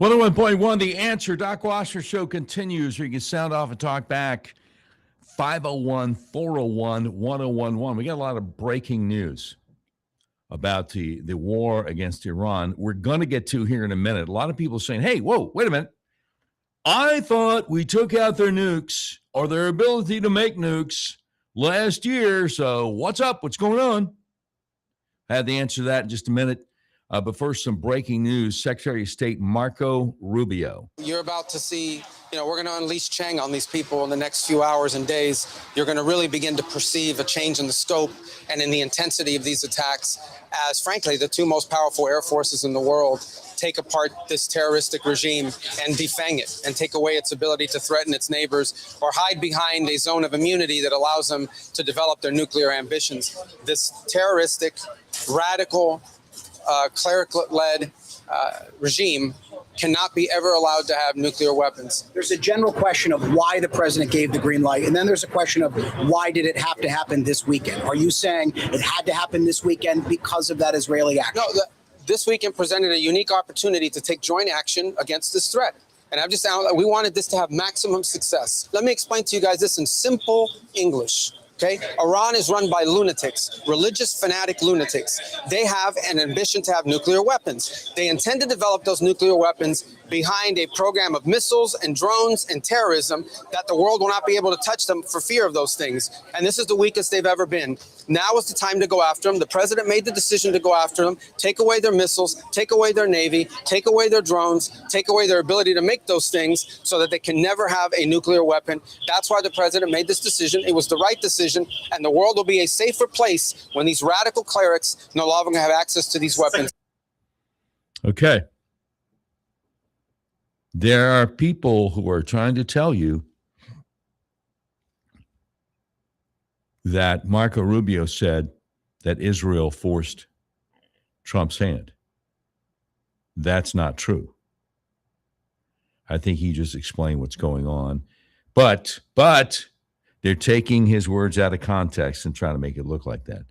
101.1, The Answer. Doc Washburn Show continues. You can sound off and talk back. 501-401-1011. We got a lot of breaking news about the war against Iran. We're going to get to here in a minute. A lot of people saying, hey, whoa, wait a minute. I thought we took out their nukes or their ability to make nukes last year. So what's up? What's going on? I have the answer to that in just a minute. But first, some breaking news. Secretary of State Marco Rubio. You're about to see, we're going to unleash Chang on these people in the next few hours and days. You're going to really begin to perceive a change in the scope and in the intensity of these attacks as, frankly, the two most powerful air forces in the world take apart this terroristic regime and defang it and take away its ability to threaten its neighbors or hide behind a zone of immunity that allows them to develop their nuclear ambitions. This terroristic, radical, cleric-led regime cannot be ever allowed to have nuclear weapons. There's a general question of why the president gave the green light, and then there's a question of why did it have to happen this weekend? Are you saying it had to happen this weekend because of that Israeli action? No, this weekend presented a unique opportunity to take joint action against this threat. And we wanted this to have maximum success. Let me explain to you guys this in simple English. Okay? Iran is run by lunatics, religious fanatic lunatics. They have an ambition to have nuclear weapons. They intend to develop those nuclear weapons behind a program of missiles and drones and terrorism that the world will not be able to touch them for fear of those things. And this is the weakest they've ever been. Now is the time to go after them. The president made the decision to go after them, take away their missiles, take away their navy, take away their drones, take away their ability to make those things so that they can never have a nuclear weapon. That's why the president made this decision. It was the right decision, and the world will be a safer place when these radical clerics no longer have access to these weapons. Okay. There are people who are trying to tell you that Marco Rubio said that Israel forced Trump's hand. That's not true. I think he just explained what's going on. But they're taking his words out of context and trying to make it look like that.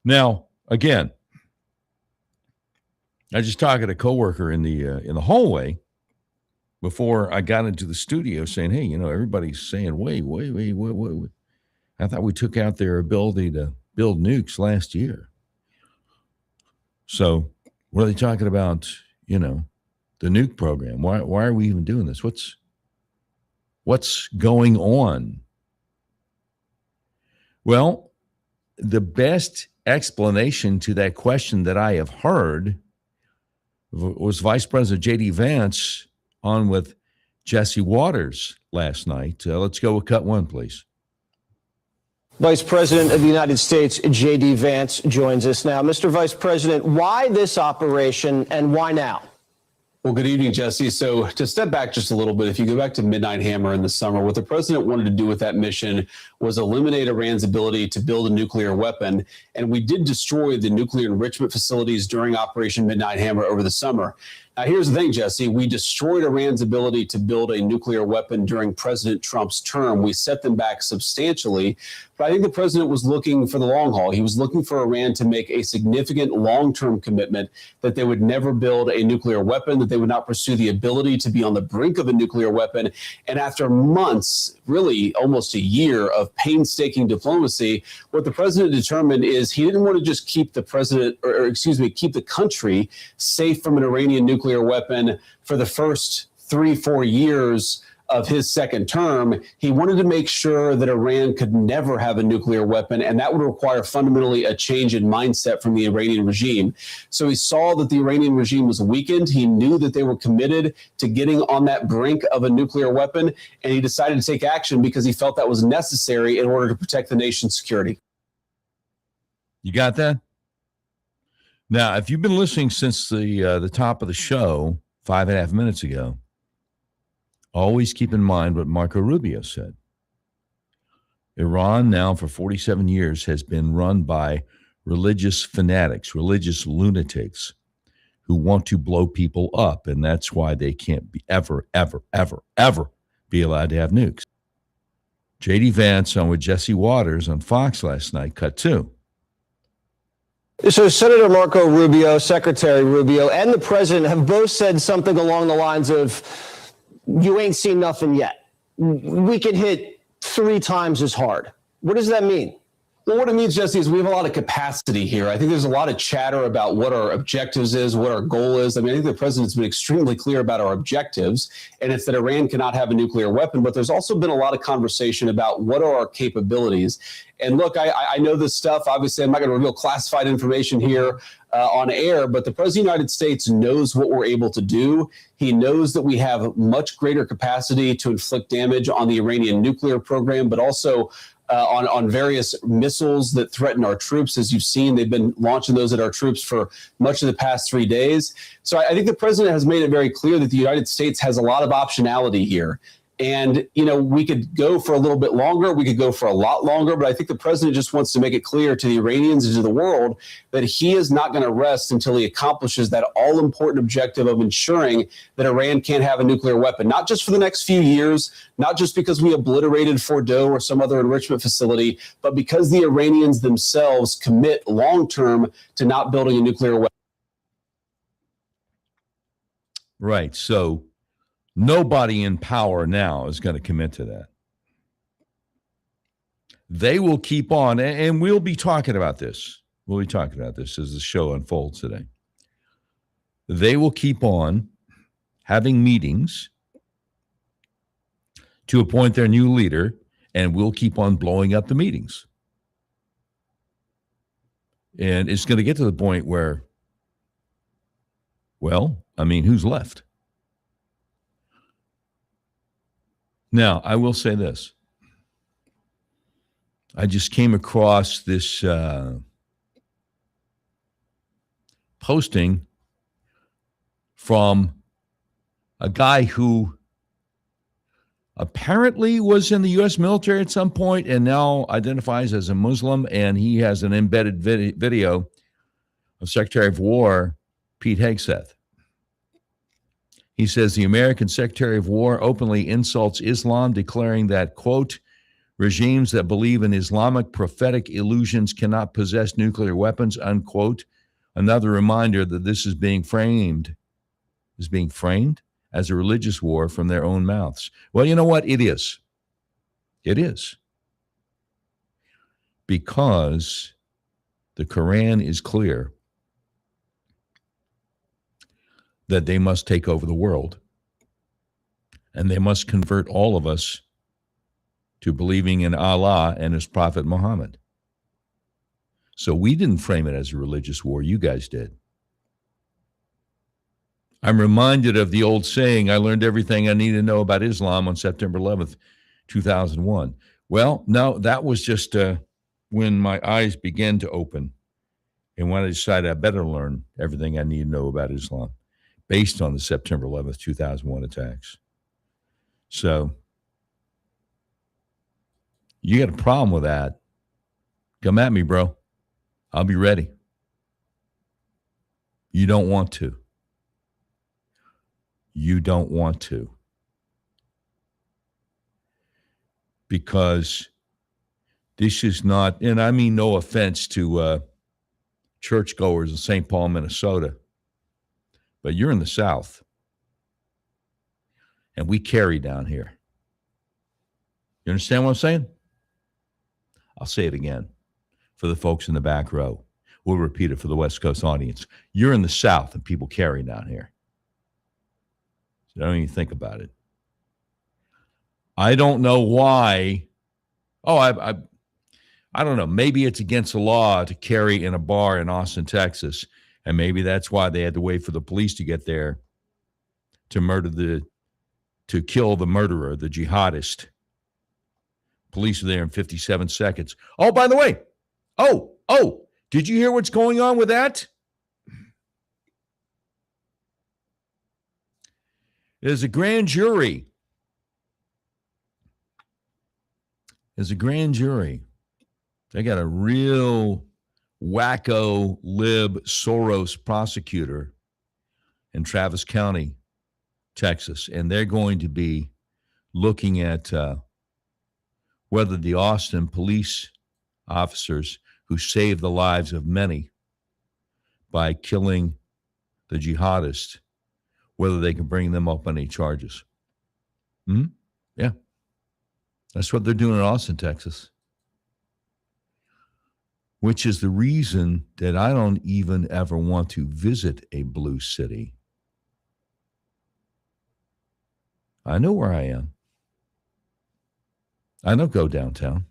Now, again, I just talked to a coworker in the hallway before I got into the studio saying, hey, everybody's saying, wait. I thought we took out their ability to build nukes last year. So what are they talking about, the nuke program? Why are we even doing this? What's going on? Well, the best explanation to that question that I have heard was Vice President J.D. Vance on with Jesse Waters last night. Let's go with cut one, please. Vice President of the United States, J.D. Vance, joins us now. Mr. Vice President, why this operation and why now? Well, good evening, Jesse. So to step back just a little bit, if you go back to Midnight Hammer in the summer, what the president wanted to do with that mission was eliminate Iran's ability to build a nuclear weapon. And we did destroy the nuclear enrichment facilities during Operation Midnight Hammer over the summer. Now, here's the thing, Jesse. We destroyed Iran's ability to build a nuclear weapon during President Trump's term. We set them back substantially. But I think the president was looking for the long haul. He was looking for Iran to make a significant long-term commitment that they would never build a nuclear weapon, that they would not pursue the ability to be on the brink of a nuclear weapon. And after months, really almost a year of painstaking diplomacy, what the president determined is he didn't want to just keep the keep the country safe from an Iranian nuclear weapon for the first 3-4 years of his second term. He wanted to make sure that Iran could never have a nuclear weapon, and that would require fundamentally a change in mindset from the Iranian regime. So he saw that the Iranian regime was weakened. He knew that they were committed to getting on that brink of a nuclear weapon, and he decided to take action because he felt that was necessary in order to protect the nation's security. You got that? Now, if you've been listening since the top of the show 5.5 minutes ago, always keep in mind what Marco Rubio said. Iran now for 47 years has been run by religious fanatics, religious lunatics who want to blow people up. And that's why they can't be ever be allowed to have nukes. J.D. Vance on with Jesse Waters on Fox last night, cut two. So Senator Marco Rubio, Secretary Rubio, and the president have both said something along the lines of, you ain't seen nothing yet. We can hit 3 times as hard. What does that mean? Well, what it means, Jesse, is we have a lot of capacity here. I think there's a lot of chatter about what our objectives is, what our goal is. I mean, I think the president's been extremely clear about our objectives, and it's that Iran cannot have a nuclear weapon. But there's also been a lot of conversation about what are our capabilities. And look, I know this stuff. Obviously, I'm not going to reveal classified information here on air, but the president of the United States knows what we're able to do. He knows that we have much greater capacity to inflict damage on the Iranian nuclear program, but also on various missiles that threaten our troops. As you've seen, they've been launching those at our troops for much of the past 3 days. So I think the president has made it very clear that the United States has a lot of optionality here. And, you know, we could go for a little bit longer. We could go for a lot longer. But I think the president just wants to make it clear to the Iranians and to the world that he is not going to rest until he accomplishes that all important objective of ensuring that Iran can't have a nuclear weapon, not just for the next few years, not just because we obliterated Fordo or some other enrichment facility, but because the Iranians themselves commit long term to not building a nuclear weapon. Right. So nobody in power now is going to commit to that. They will keep on, and we'll be talking about this. We'll be talking about this as the show unfolds today. They will keep on having meetings to appoint their new leader, and we'll keep on blowing up the meetings. And it's going to get to the point where, well, I mean, who's left? Now, I will say this. I just came across this posting from a guy who apparently was in the U.S. military at some point and now identifies as a Muslim, and he has an embedded video of Secretary of War Pete Hegseth. He says the American Secretary of War openly insults Islam, declaring that, quote, regimes that believe in Islamic prophetic illusions cannot possess nuclear weapons, unquote. Another reminder that this is being framed as a religious war from their own mouths. Well, you know what? It is. It is. Because the Quran is clear that they must take over the world, and they must convert all of us to believing in Allah and his prophet Muhammad. So we didn't frame it as a religious war. You guys did. I'm reminded of the old saying, I learned everything I need to know about Islam on September 11th, 2001. Well, no, that was just when my eyes began to open and when I decided I better learn everything I need to know about Islam based on the September 11th, 2001 attacks. So you got a problem with that, come at me, bro. I'll be ready. You don't want to. You don't want to. Because this is not, and I mean no offense to churchgoers in St. Paul, Minnesota, but you're in the South. And we carry down here. You understand what I'm saying? I'll say it again for the folks in the back row. We'll repeat it for the West Coast audience. You're in the South and people carry down here. So don't even think about it. I don't know why. Oh, I don't know. Maybe it's against the law to carry in a bar in Austin, Texas. And maybe that's why they had to wait for the police to get there to kill the murderer, the jihadist. Police are there in 57 seconds. Oh, by the way. Oh, did you hear what's going on with that? There's a grand jury. They got a real wacko lib Soros prosecutor in Travis County, Texas, and they're going to be looking at whether the Austin police officers who saved the lives of many by killing the jihadists, whether they can bring them up on any charges. Yeah. That's what they're doing in Austin, Texas. Which is the reason that I don't even ever want to visit a blue city. I know where I am. I don't go downtown.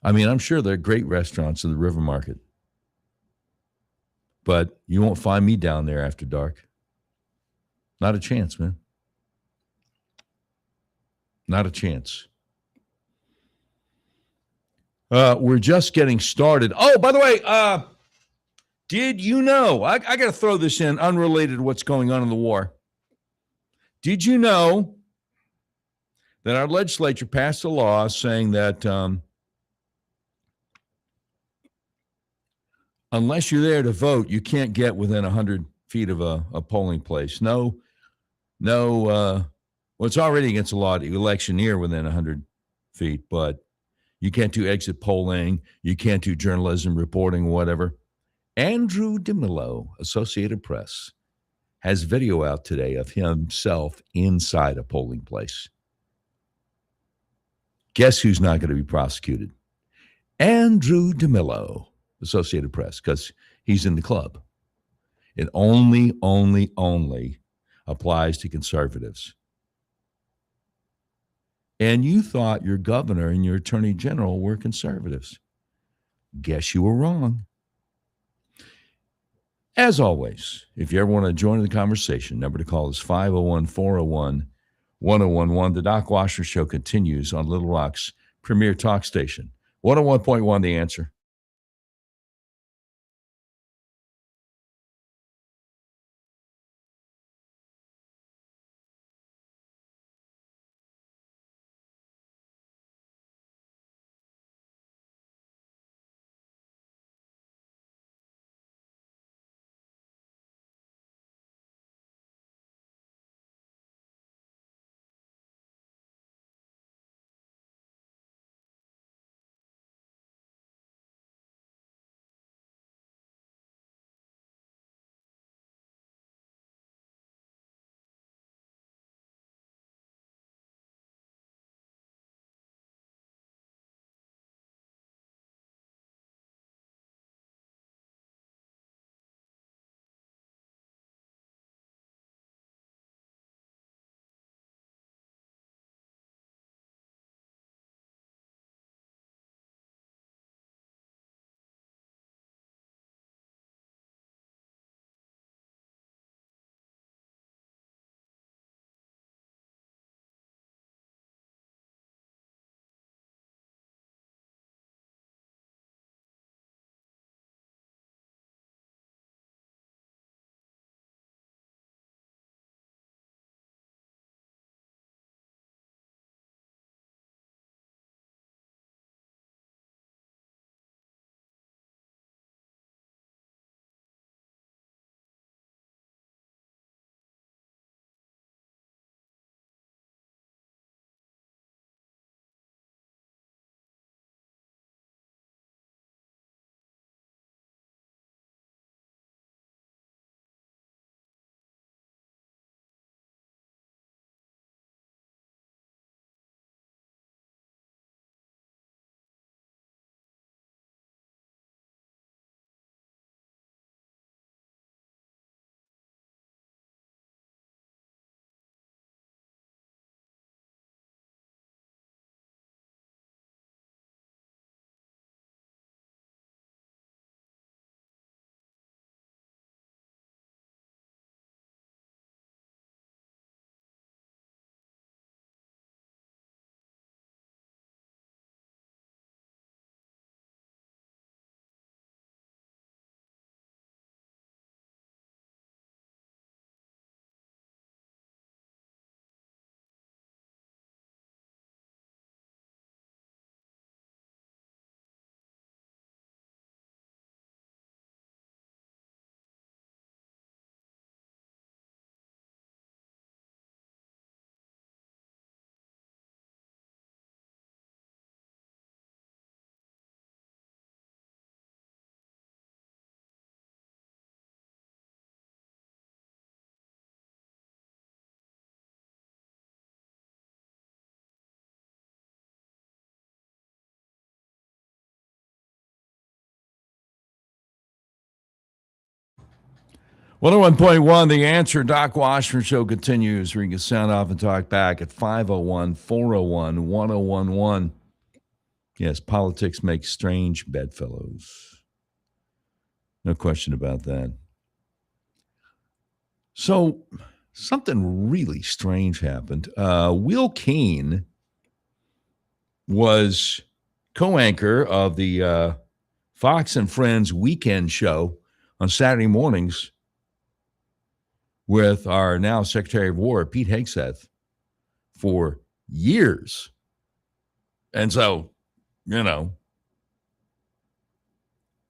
I mean, I'm sure there are great restaurants in the River Market, but you won't find me down there after dark. Not a chance, man. Not a chance. We're just getting started. Oh, by the way, did you know? I got to throw this in, unrelated to what's going on in the war. Did you know that our legislature passed a law saying that unless you're there to vote, you can't get within 100 feet of a polling place. No, well, it's already against the law to electioneer within 100 feet, but you can't do exit polling. You can't do journalism reporting, whatever. Andrew DeMillo, Associated Press, has video out today of himself inside a polling place. Guess who's not going to be prosecuted? Andrew DeMillo, Associated Press, because he's in the club. It only applies to conservatives. And you thought your governor and your attorney general were conservatives. Guess you were wrong. As always, if you ever want to join the conversation, number to call is 501-401-1011. The Doc Washburn Show continues on Little Rock's premier talk station. 101.1 The Answer. 101.1, The Answer. Doc Washburn Show continues. We can sound off and talk back at 501-401-1011. Yes, politics makes strange bedfellows. No question about that. So something really strange happened. Will Keane was co-anchor of the Fox and Friends weekend show on Saturday mornings with our now Secretary of War, Pete Hegseth, for years. And so,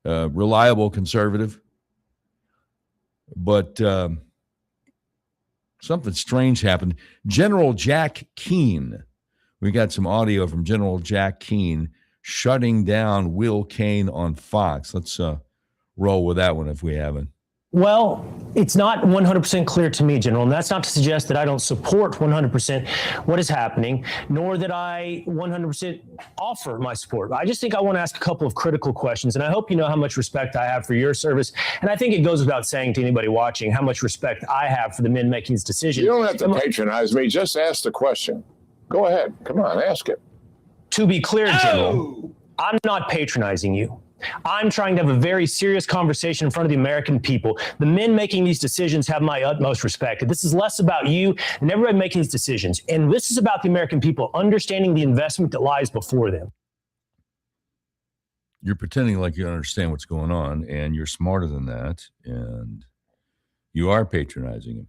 reliable conservative. But something strange happened. General Jack Keane, we got some audio from General Jack Keane shutting down Will Cain on Fox. Let's roll with that one if we haven't. Well, it's not 100% clear to me, General, and that's not to suggest that I don't support 100% what is happening, nor that I 100% offer my support. I just think I want to ask a couple of critical questions, and I hope you know how much respect I have for your service. And I think it goes without saying to anybody watching how much respect I have for the men making this decision. You don't have to patronize me. Just ask the question. Go ahead. Come on, ask it. To be clear, General, I'm not patronizing you. I'm trying to have a very serious conversation in front of the American people. The men making these decisions have my utmost respect. This is less about you and everybody making these decisions. And this is about the American people understanding the investment that lies before them. You're pretending like you understand what's going on, and you're smarter than that, and you are patronizing him.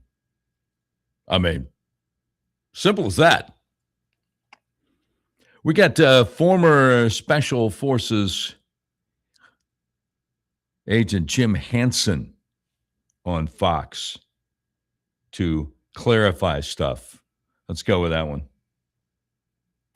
I mean, simple as that. We got former Special Forces Agent Jim Hansen on Fox to clarify stuff. Let's go with that one.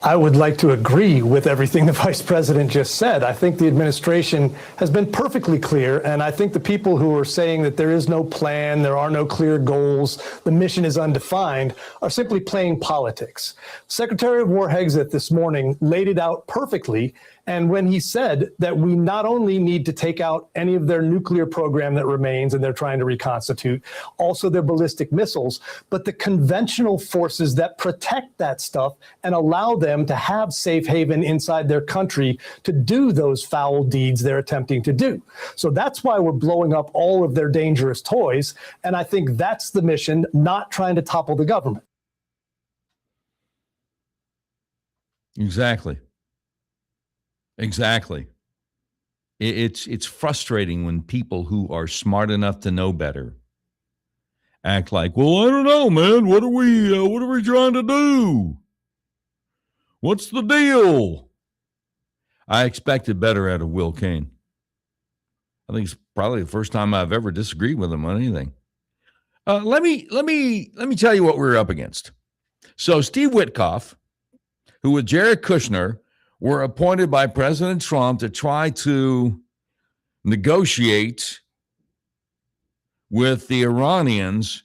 I would like to agree with everything the vice president just said. I think the administration has been perfectly clear, and I think the people who are saying that there is no plan, there are no clear goals, the mission is undefined, are simply playing politics. Secretary of War Hegseth this morning laid it out perfectly, and when he said that we not only need to take out any of their nuclear program that remains and they're trying to reconstitute, also their ballistic missiles, but the conventional forces that protect that stuff and allow them to have safe haven inside their country to do those foul deeds they're attempting to do. So that's why we're blowing up all of their dangerous toys. And I think that's the mission, not trying to topple the government. Exactly. It's frustrating when people who are smart enough to know better act like, well, I don't know, man. What are we trying to do? What's the deal? I expected better out of Will Cain. I think it's probably the first time I've ever disagreed with him on anything. Let me tell you what we're up against. So Steve Witkoff, who with Jared Kushner were appointed by President Trump to try to negotiate with the Iranians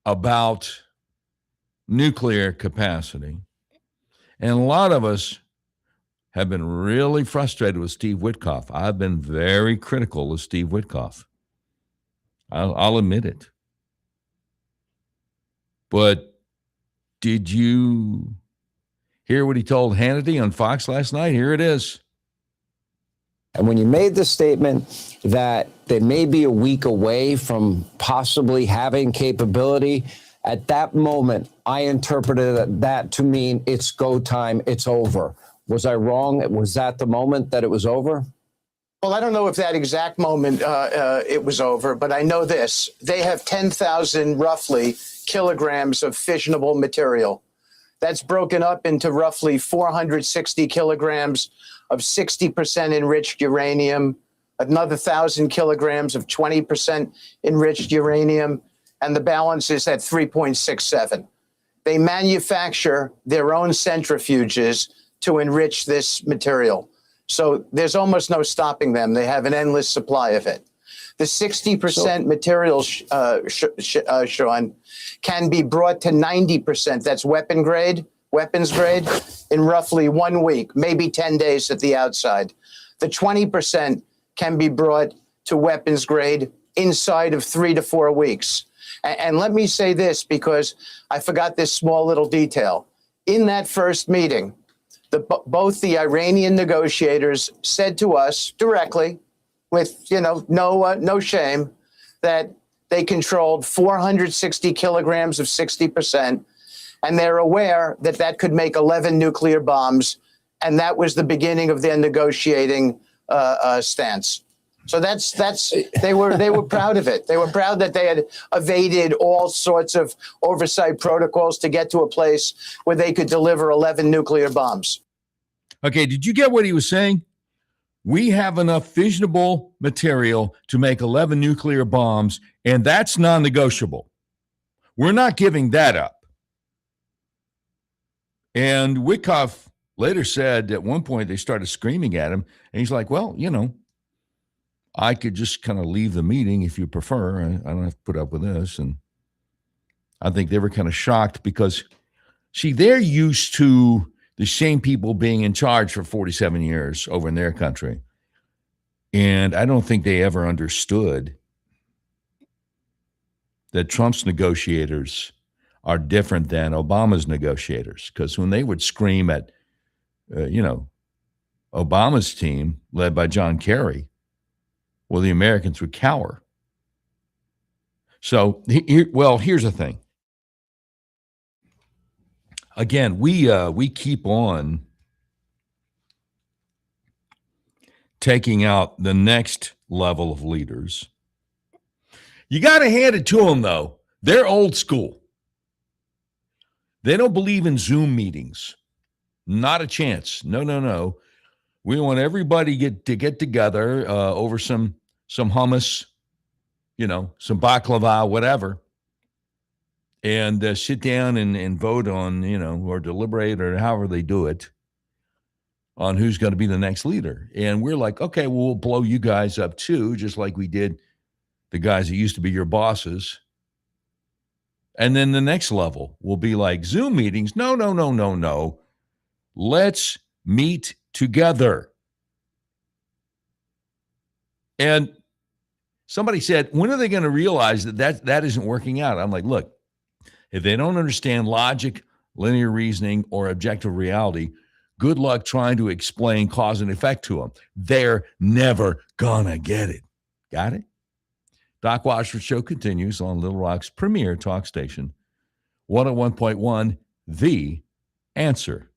about nuclear capacity. And a lot of us have been really frustrated with Steve Witkoff. I've been very critical of Steve Witkoff. I'll admit it. But did you hear what he told Hannity on Fox last night? Here it is. And when you made the statement that they may be a week away from possibly having capability, at that moment, I interpreted that to mean it's go time, it's over. Was I wrong? Was that the moment that it was over? Well, I don't know if that exact moment it was over, but I know this. They have 10,000 roughly kilograms of fissionable material. That's broken up into roughly 460 kilograms of 60% enriched uranium, another 1,000 kilograms of 20% enriched uranium, and the balance is at 3.67. They manufacture their own centrifuges to enrich this material. So there's almost no stopping them. They have an endless supply of it. The 60% material, Sean, can be brought to 90%. That's weapons grade, in roughly 1 week, maybe 10 days at the outside. The 20% can be brought to weapons grade inside of 3 to 4 weeks. And let me say this, because I forgot this small little detail. In that first meeting, both the Iranian negotiators said to us directly, with no shame, that they controlled 460 kilograms of 60%, and they're aware that that could make 11 nuclear bombs, and that was the beginning of their negotiating stance. So they were proud of it. They were proud that they had evaded all sorts of oversight protocols to get to a place where they could deliver 11 nuclear bombs. Okay, did you get what he was saying? We have enough fissionable material to make 11 nuclear bombs, and that's non-negotiable. We're not giving that up. And Witkoff later said at one point they started screaming at him, and he's like, well, I could just kind of leave the meeting if you prefer. I don't have to put up with this. And I think they were kind of shocked because, see, they're used to the same people being in charge for 47 years over in their country. And I don't think they ever understood that Trump's negotiators are different than Obama's negotiators. Because when they would scream at, Obama's team led by John Kerry, well, the Americans would cower. So, here's the thing. Again, we keep on taking out the next level of leaders. You got to hand it to them, though. They're old school. They don't believe in Zoom meetings. Not a chance. No. We want everybody to get together over some hummus, some baklava, whatever, and sit down and vote on, or deliberate or however they do it on who's going to be the next leader. And we're like, okay, well, we'll blow you guys up too, just like we did the guys that used to be your bosses. And then the next level will be like Zoom meetings. No. Let's meet together. And somebody said, when are they going to realize that isn't working out? I'm like, look, if they don't understand logic, linear reasoning, or objective reality, good luck trying to explain cause and effect to them. They're never gonna get it. Got it? Doc Washburn Show continues on Little Rock's premier talk station, 101.1 The Answer.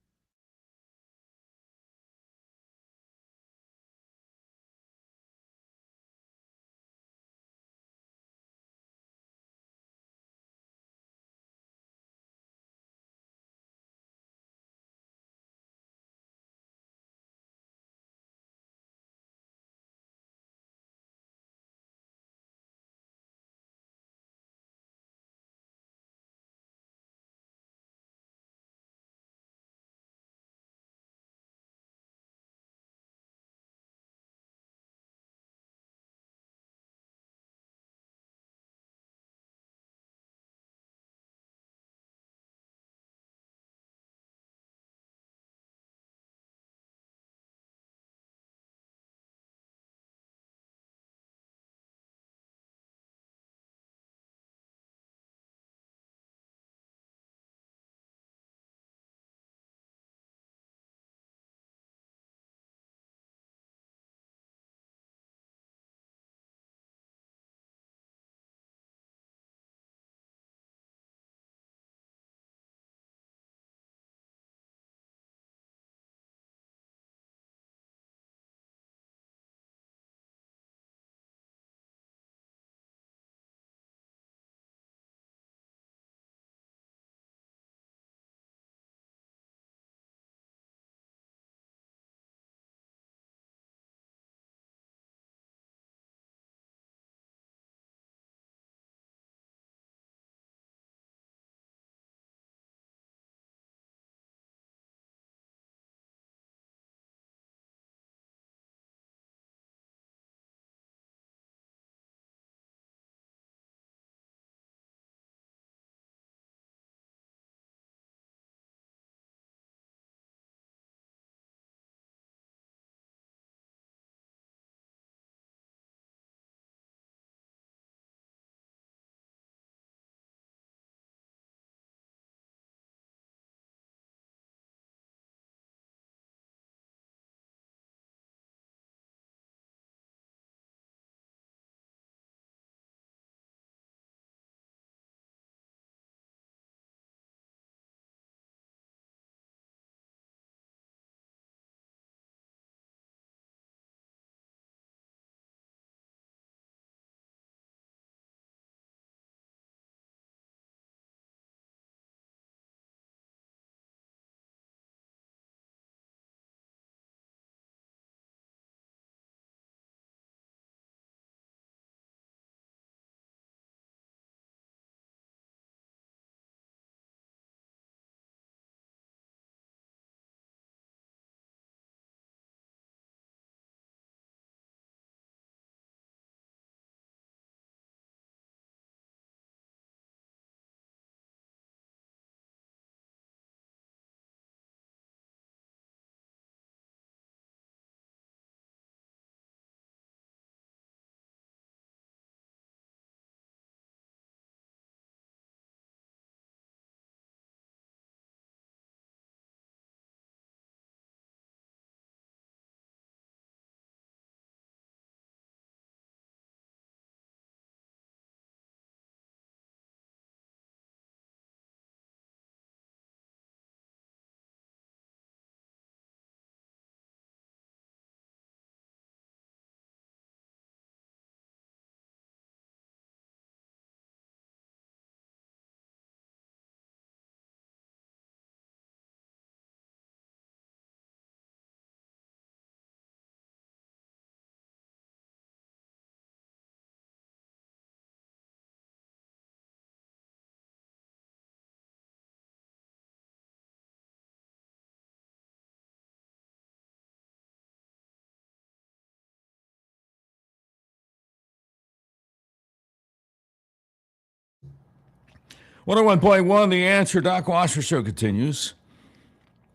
101.1, The Answer. Doc Washburn Show continues.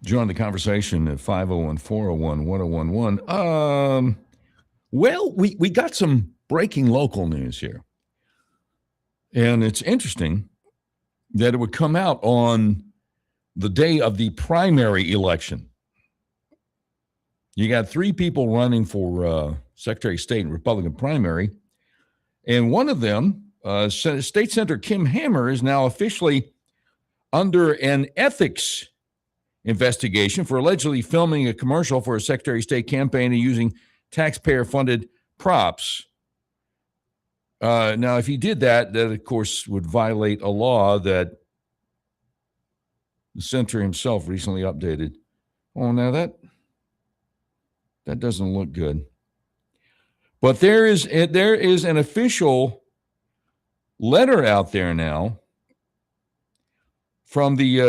Join the conversation at 501-401-1011. Well, we got some breaking local news here. And it's interesting that it would come out on the day of the primary election. You got three people running for Secretary of State in Republican primary. And one of them, State Senator Kim Hammer, is now officially under an ethics investigation for allegedly filming a commercial for a Secretary of State campaign and using taxpayer-funded props. Now, if he did that, that, of course, would violate a law that the senator himself recently updated. Oh, now that doesn't look good. But there is an official letter out there now from the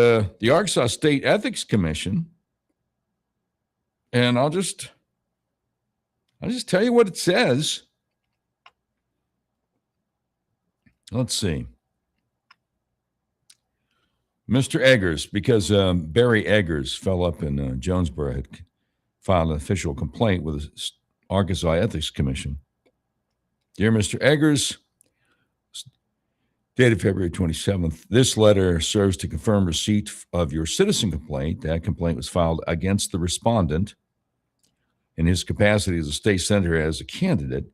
Arkansas State Ethics Commission, and I'll just tell you what it says. Let's see. Mr. Eggers, because Barry Eggers fell up in Jonesboro, had filed an official complaint with the Arkansas Ethics Commission. Dear Mr. Eggers, dated February 27th, this letter serves to confirm receipt of your citizen complaint. That complaint was filed against the respondent in his capacity as a state senator as a candidate.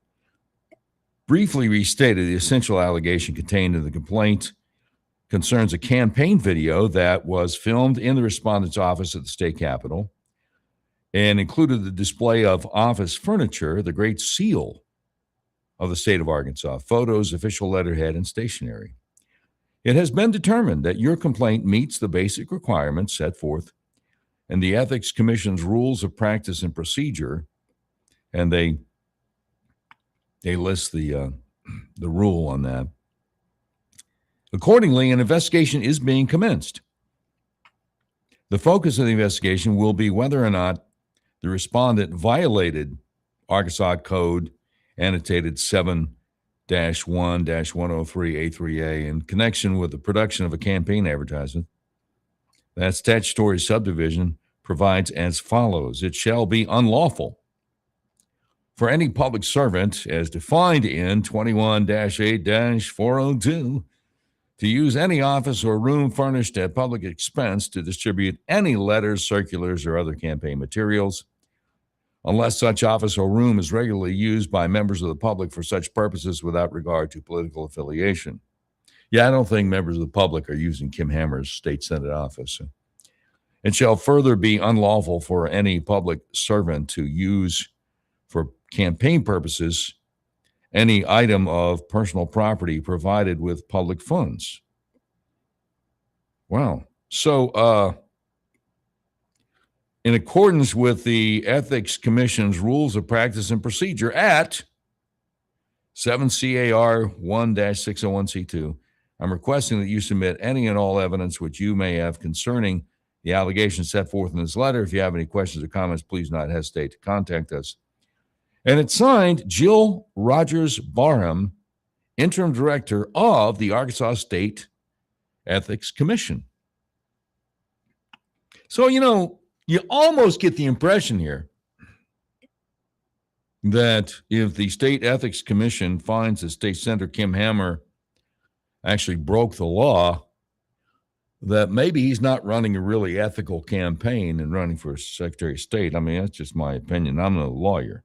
Briefly restated, the essential allegation contained in the complaint concerns a campaign video that was filmed in the respondent's office at the state capitol and included the display of office furniture, the Great Seal of the state of Arkansas, photos, official letterhead, and stationery. It has been determined that your complaint meets the basic requirements set forth in the Ethics Commission's Rules of Practice and Procedure, and they list the rule on that. Accordingly, an investigation is being commenced. The focus of the investigation will be whether or not the respondent violated Arkansas Code annotated 7-1-103A3A in connection with the production of a campaign advertisement. That statutory subdivision provides as follows. It shall be unlawful for any public servant, as defined in 21-8-402, to use any office or room furnished at public expense to distribute any letters, circulars, or other campaign materials, unless such office or room is regularly used by members of the public for such purposes without regard to political affiliation. Yeah, I don't think members of the public are using Kim Hammer's state senate office. It shall further be unlawful for any public servant to use for campaign purposes any item of personal property provided with public funds. Wow. So, in accordance with the Ethics Commission's Rules of Practice and Procedure at 7 CAR 1-601C2, I'm requesting that you submit any and all evidence which you may have concerning the allegations set forth in this letter. If you have any questions or comments, please not hesitate to contact us. And it's signed Jill Rogers Barham, Interim Director of the Arkansas State Ethics Commission. So, you almost get the impression here that if the State Ethics Commission finds that State Senator Kim Hammer actually broke the law, that maybe he's not running a really ethical campaign and running for Secretary of State. I mean, that's just my opinion. I'm no lawyer.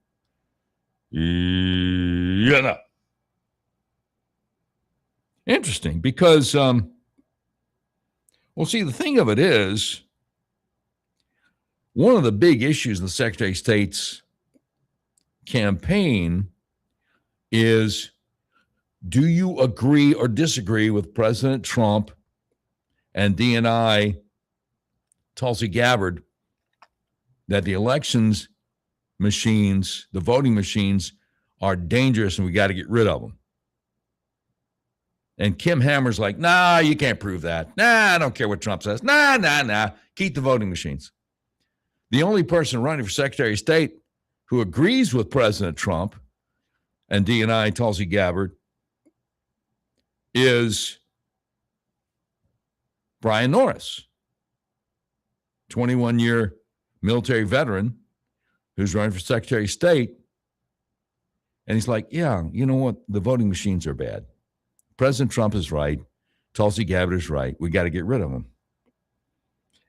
Interesting, because, well, see, the thing of it is, one of the big issues in the Secretary of State's campaign is, do you agree or disagree with President Trump and DNI Tulsi Gabbard that the elections machines, the voting machines, are dangerous and we got to get rid of them? And Kim Hammer's like, nah, you can't prove that. Nah, I don't care what Trump says. Nah. Keep the voting machines. The only person running for Secretary of State who agrees with President Trump and DNI Tulsi Gabbard is Brian Norris, 21-year military veteran who's running for Secretary of State. And he's like, yeah, you know what? The voting machines are bad. President Trump is right. Tulsi Gabbard is right. We got to get rid of them.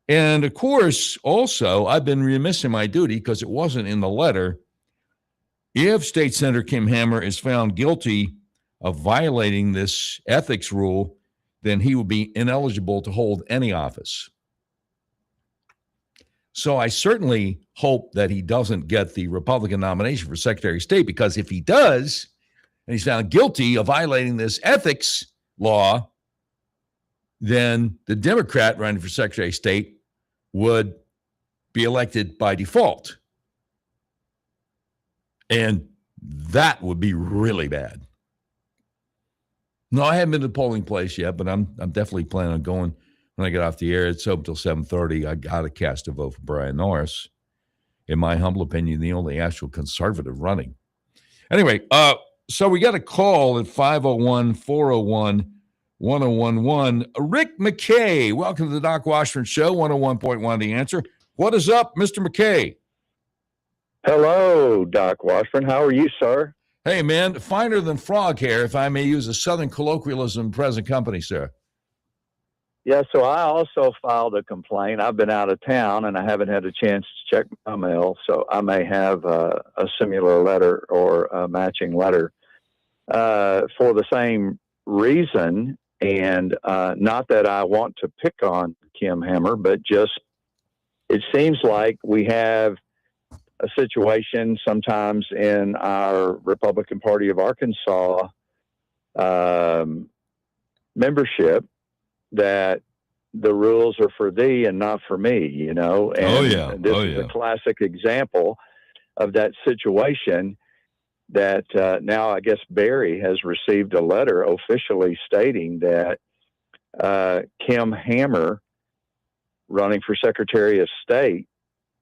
And of course, also, I've been remiss in my duty because it wasn't in the letter. If State Senator Kim Hammer is found guilty of violating this ethics rule, then he will be ineligible to hold any office. So I certainly hope that he doesn't get the Republican nomination for Secretary of State, because if he does, and he's found guilty of violating this ethics law, then the Democrat running for Secretary of State would be elected by default. And that would be really bad. No, I haven't been to the polling place yet, but I'm definitely planning on going when I get off the air. It's open until 7:30. I got to cast a vote for Brian Norris. In my humble opinion, the only actual conservative running. Anyway, so we got a call at 501-401-1011. Rick McKay, welcome to the Doc Washburn Show, 101.1 The Answer. What is up, Mr. McKay? Hello, Doc Washburn. How are you, sir? Hey, man, finer than frog hair, if I may use a Southern colloquialism, present company, sir. Yeah, so I also filed a complaint. I've been out of town, and I haven't had a chance to check my mail, so I may have a similar letter or a matching letter for the same reason. And not that I want to pick on Kim Hammer, but just it seems like we have a situation sometimes in our Republican Party of Arkansas membership that the rules are for thee and not for me, you know? And this is a classic example of that situation that now I guess Barry has received a letter officially stating that Kim Hammer, running for Secretary of State,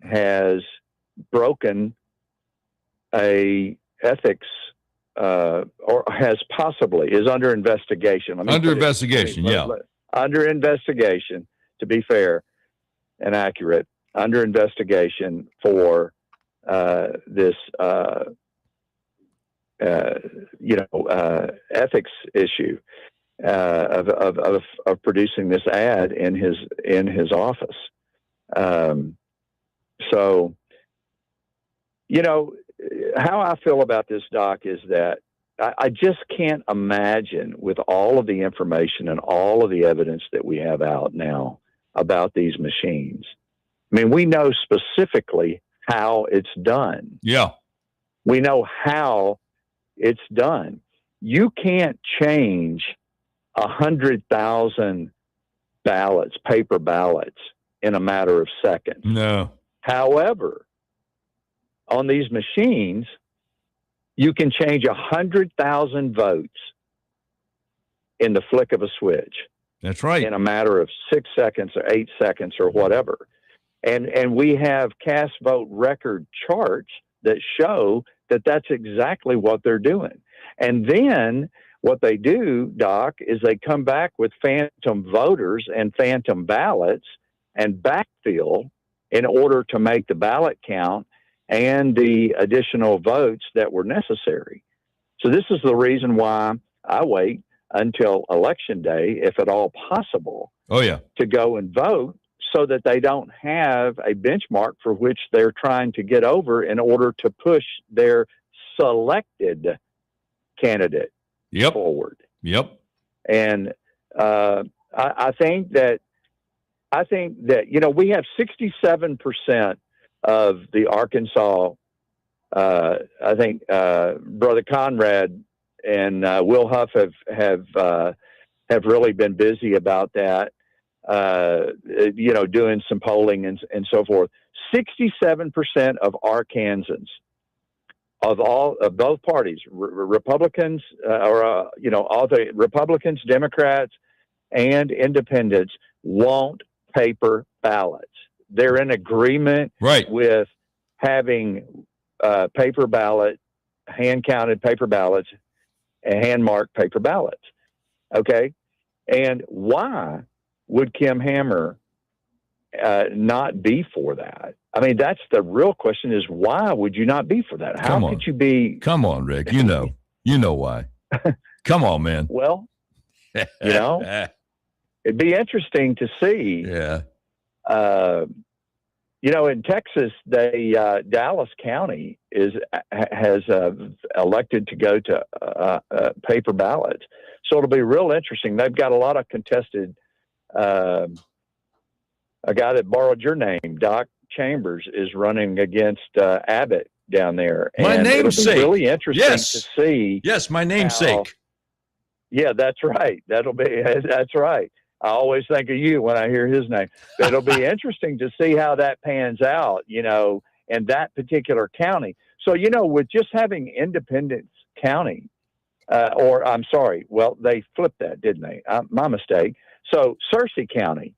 has broken a ethics or has possibly is under investigation. Under investigation, under investigation, to be fair and accurate, under investigation for this ethics issue of producing this ad in his office. So, you know, how I feel about this, Doc, is that I just can't imagine, with all of the information and all of the evidence that we have out now about these machines. I mean, we know specifically how it's done. Yeah. We know how it's done. You can't change 100,000 ballots, paper ballots, in a matter of seconds. No. However, on these machines, you can change 100,000 votes in the flick of a switch. That's right. In a matter of 6 seconds or 8 seconds or whatever. And we have cast vote record charts that show that that's exactly what they're doing. And then what they do, Doc, is they come back with phantom voters and phantom ballots and backfill in order to make the ballot count and the additional votes that were necessary. So this is the reason why I wait until Election Day, if at all possible, to go and vote, so that they don't have a benchmark for which they're trying to get over in order to push their selected candidate forward. And I think that, you know, we have 67% of the Arkansas, I think Brother Conrad and Will Huff have really been busy about that, you know, doing some polling and so forth. 67% of Arkansans, of both parties, Republicans, you know, all the Republicans, Democrats, and independents want paper ballots. They're in agreement with having paper ballot, hand-counted paper ballots, and hand-marked paper ballots. Okay? And why would Kim Hammer not be for that? I mean, that's the real question: is why would you not be for that? How could you be? Come on, Rick. You know why. Come on, man. Well, it'd be interesting to see. Yeah. In Texas, Dallas County has elected to go to paper ballots. So it'll be real interesting. They've got a lot of contested. A guy that borrowed your name, Doc Chambers, is running against Abbott down there. My namesake. Really interesting to see. Yes, my namesake. Yeah, that's right. That's right. I always think of you when I hear his name. It'll be interesting to see how that pans out, in that particular county. So, with just having Independence County, they flipped that, didn't they? My mistake. So Searcy County,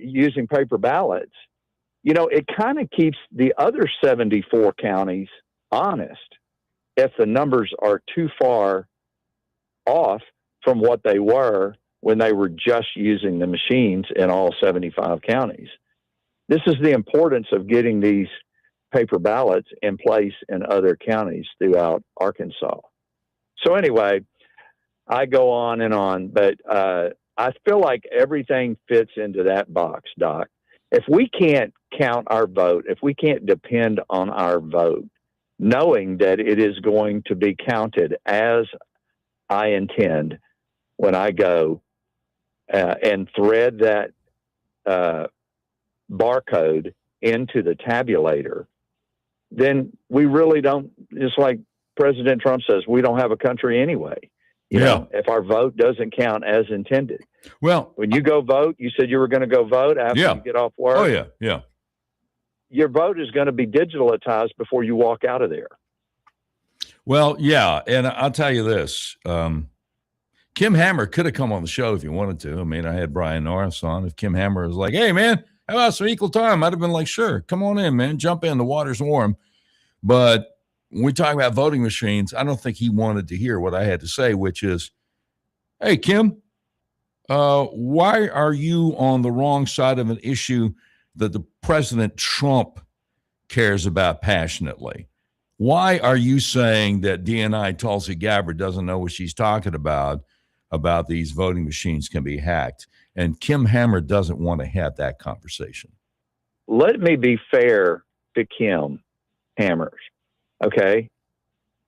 using paper ballots, it kind of keeps the other 74 counties honest if the numbers are too far off from what they were when they were just using the machines in all 75 counties. This is the importance of getting these paper ballots in place in other counties throughout Arkansas. So anyway, I go on and on, but I feel like everything fits into that box, Doc. If we can't count our vote, if we can't depend on our vote, knowing that it is going to be counted as I intend when I go and thread that barcode into the tabulator, then we really don't, just like President Trump says, we don't have a country anyway. You know, if our vote doesn't count as intended. Well, when you go vote, you said you were going to go vote after you get off work. Oh, yeah. Your vote is going to be digitalized before you walk out of there. Well, yeah. And I'll tell you this. Kim Hammer could have come on the show if he wanted to. I mean, I had Brian Norris on. If Kim Hammer was like, hey, man, how about some equal time? I'd have been like, sure, come on in, man. Jump in. The water's warm. But when we talk about voting machines, I don't think he wanted to hear what I had to say, which is, hey, Kim, why are you on the wrong side of an issue that the President Trump cares about passionately? Why are you saying that DNI Tulsi Gabbard doesn't know what she's talking about these voting machines can be hacked? And Kim Hammer doesn't want to have that conversation. Let me be fair to Kim Hammers. Okay.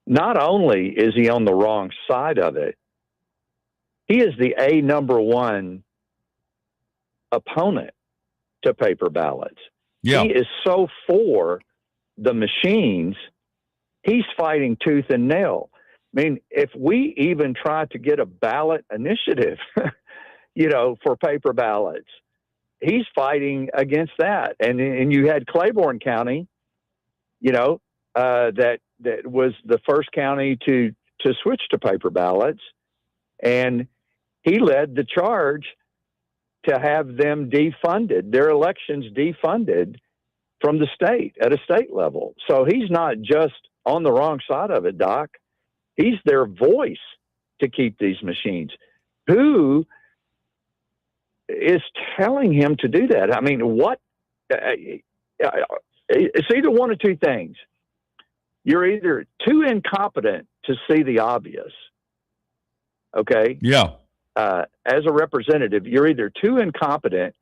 Not only is he on the wrong side of it, he is the number one opponent to paper ballots. Yeah. He is so for the machines, he's fighting tooth and nail. I mean, if we even try to get a ballot initiative, for paper ballots, he's fighting against that. And you had Claiborne County, that was the first county to switch to paper ballots, and he led the charge to have them defunded, their elections defunded from the state at a state level. So he's not just on the wrong side of it, Doc. He's their voice to keep these machines. Who is telling him to do that? I mean, what? It's either one of two things. You're either too incompetent to see the obvious. Okay. Yeah. As a representative, you're either too incompetent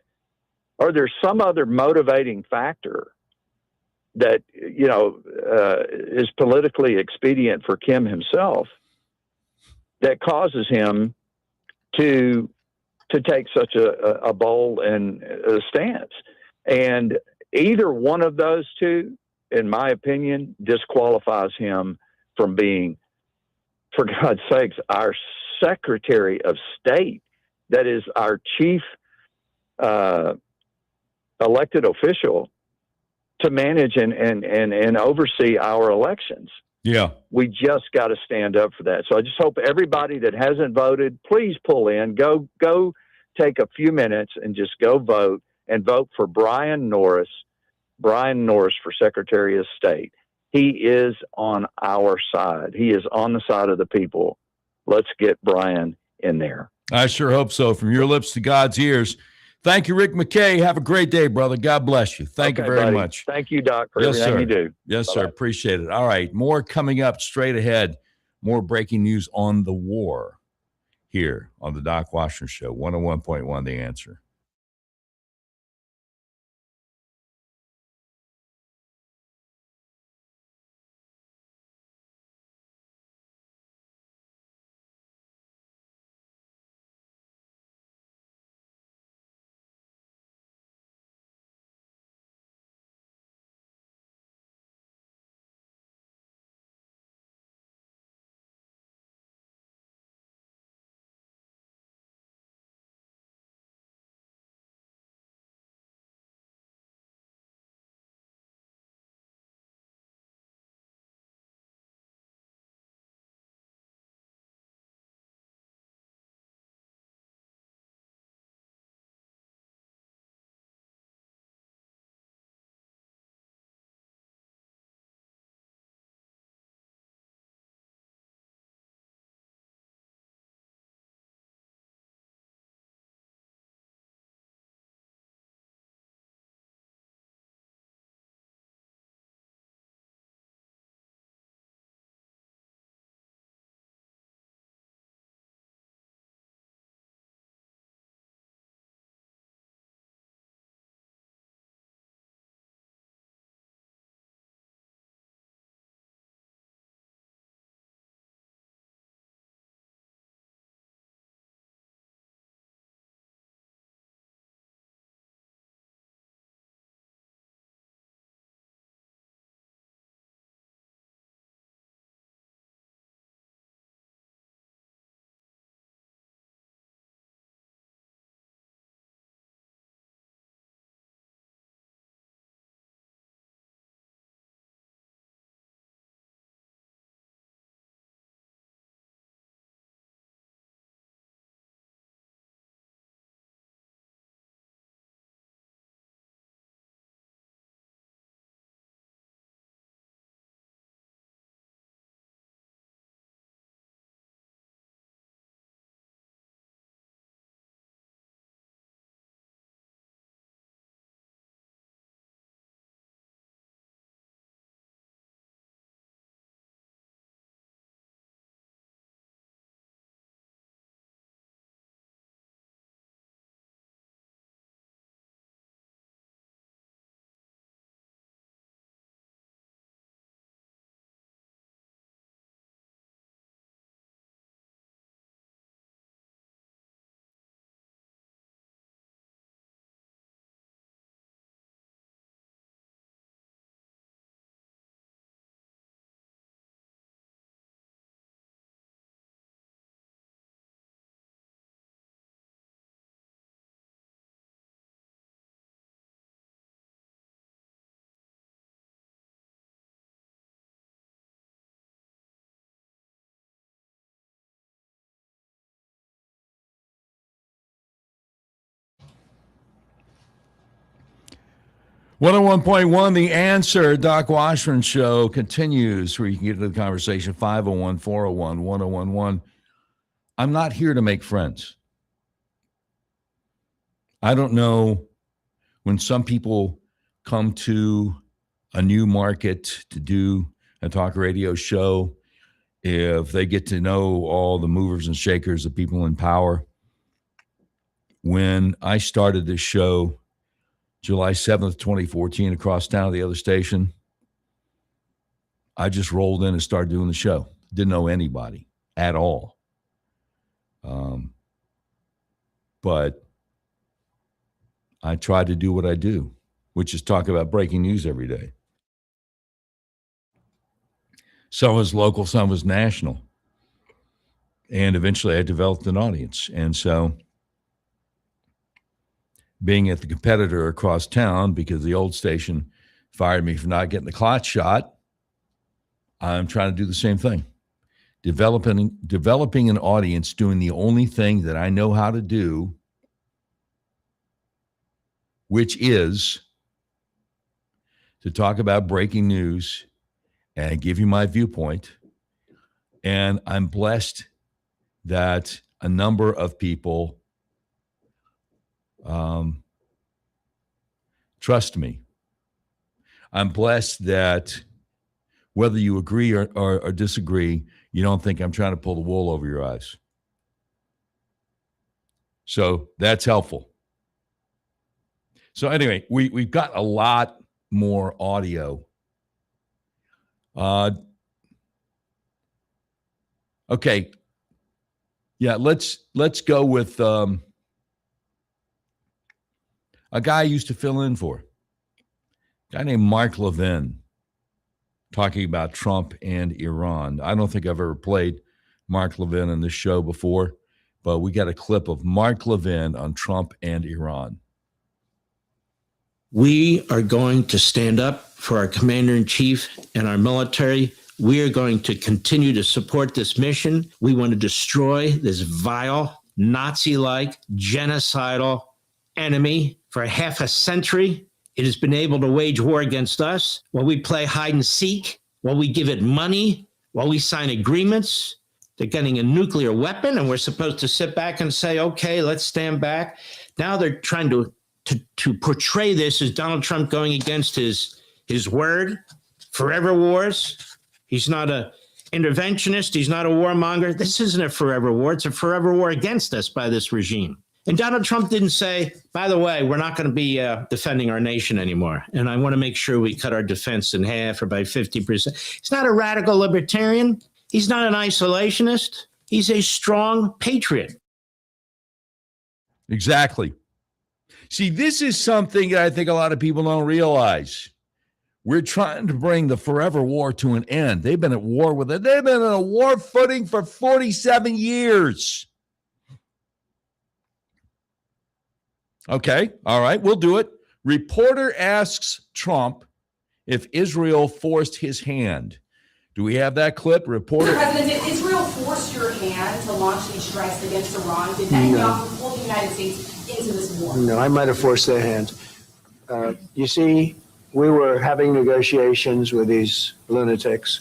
or there's some other motivating factor that, is politically expedient for Kim himself that causes him to take such a bold and a stance. And either one of those two, in my opinion, disqualifies him from being, for God's sakes, our Secretary of State. That is our chief elected official to manage and oversee our elections. Yeah. We just got to stand up for that. So I just hope everybody that hasn't voted, please pull in, go take a few minutes and just go vote and vote for Brian Norris for Secretary of State. He is on our side. He is on the side of the people. Let's get Brian in there. I sure hope so. From your lips to God's ears. Thank you, Rick McKay. Have a great day, brother. God bless you. Thank you very buddy. much. Thank you, Doc, for Yes, everything sir. you do. Yes, Bye-bye. sir. Appreciate it. All right. More coming up straight ahead. More breaking news on the war here on the Doc Washburn Show. 101.1 The Answer. .1 The Answer. Doc Washburn Show continues where you can get into the conversation. 501-401-1011. I'm not here to make friends. I don't know when some people come to a new market to do a talk radio show, if they get to know all the movers and shakers, the people in power. When I started this show, July 7th, 2014, across town at the other station, I just rolled in and started doing the show. Didn't know anybody at all. But I tried to do what I do, which is talk about breaking news every day. Some was local, some was national. And eventually I developed an audience. And so being at the competitor across town, because the old station fired me for not getting the clot shot, I'm trying to do the same thing. Developing an audience, doing the only thing that I know how to do, which is to talk about breaking news and give you my viewpoint. And I'm blessed that a number of people, trust me, I'm blessed that whether you agree or disagree, you don't think I'm trying to pull the wool over your eyes. So that's helpful. So anyway, we've got a lot more audio. Okay. Yeah, let's go with a guy I used to fill in for, a guy named Mark Levin, talking about Trump and Iran. I don't think I've ever played Mark Levin on this show before, but we got a clip of Mark Levin on Trump and Iran. We are going to stand up for our commander-in-chief and our military. We are going to continue to support this mission. We want to destroy this vile, Nazi-like, genocidal enemy. For half a century, it has been able to wage war against us while we play hide and seek, while we give it money, while we sign agreements. They're getting a nuclear weapon, and we're supposed to sit back and say, okay, let's stand back. Now they're trying to portray this as Donald Trump going against his word, forever wars. He's not an interventionist. He's not a warmonger. This isn't a forever war. It's a forever war against us by this regime. And Donald Trump didn't say, by the way, we're not going to be defending our nation anymore. And I want to make sure we cut our defense in half or by 50%. He's not a radical libertarian. He's not an isolationist. He's a strong patriot. Exactly. See, this is something that I think a lot of people don't realize. We're trying to bring the forever war to an end. They've been at war with it. They've been on a war footing for 47 years. Okay, all right, we'll do it. Reporter asks Trump if Israel forced his hand. Do we have that clip? Reporter. President, did Israel force your hand to launch these strikes against Iran? Did Netanyahu pull the United States into this war? No, I might have forced their hand. You see, we were having negotiations with these lunatics,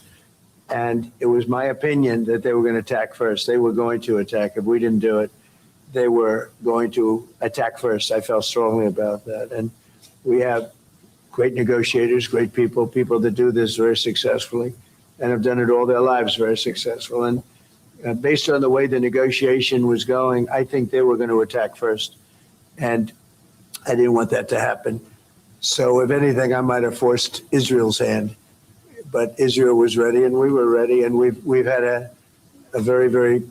and it was my opinion that they were going to attack first. They were going to attack. If we didn't do it, they were going to attack first. I felt strongly about that. And we have great negotiators, great people, people that do this very successfully and have done it all their lives very successful. And based on the way the negotiation was going, I think they were going to attack first. And I didn't want that to happen. So if anything, I might have forced Israel's hand. But Israel was ready and we were ready. And we've had a very, very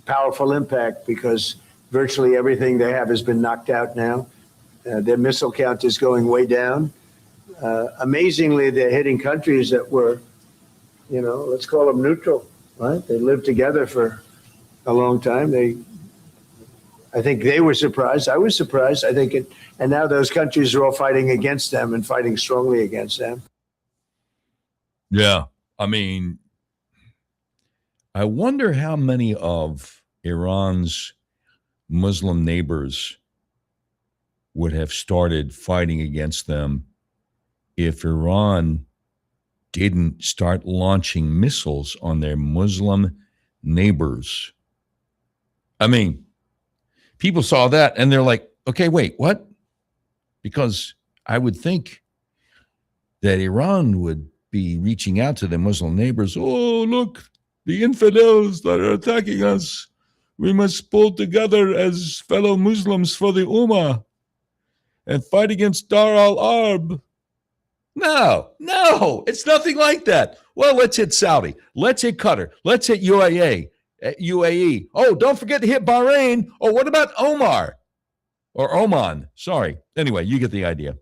powerful impact because virtually everything they have has been knocked out now. Their missile count is going way down. Amazingly, they're hitting countries that were, let's call them neutral, right? They lived together for a long time. I think they were surprised. I was surprised. And now those countries are all fighting against them and fighting strongly against them. Yeah. I mean, I wonder how many of Iran's Muslim neighbors would have started fighting against them if Iran didn't start launching missiles on their Muslim neighbors. I mean, people saw that and they're like, okay, wait, what? Because I would think that Iran would be reaching out to their Muslim neighbors. Oh, look, the infidels that are attacking us. We must pull together as fellow Muslims for the Ummah and fight against Dar al-Arb. No, it's nothing like that. Well, let's hit Saudi. Let's hit Qatar. Let's hit UAE. Oh, don't forget to hit Bahrain. Oh, what about Oman? Sorry. Anyway, you get the idea.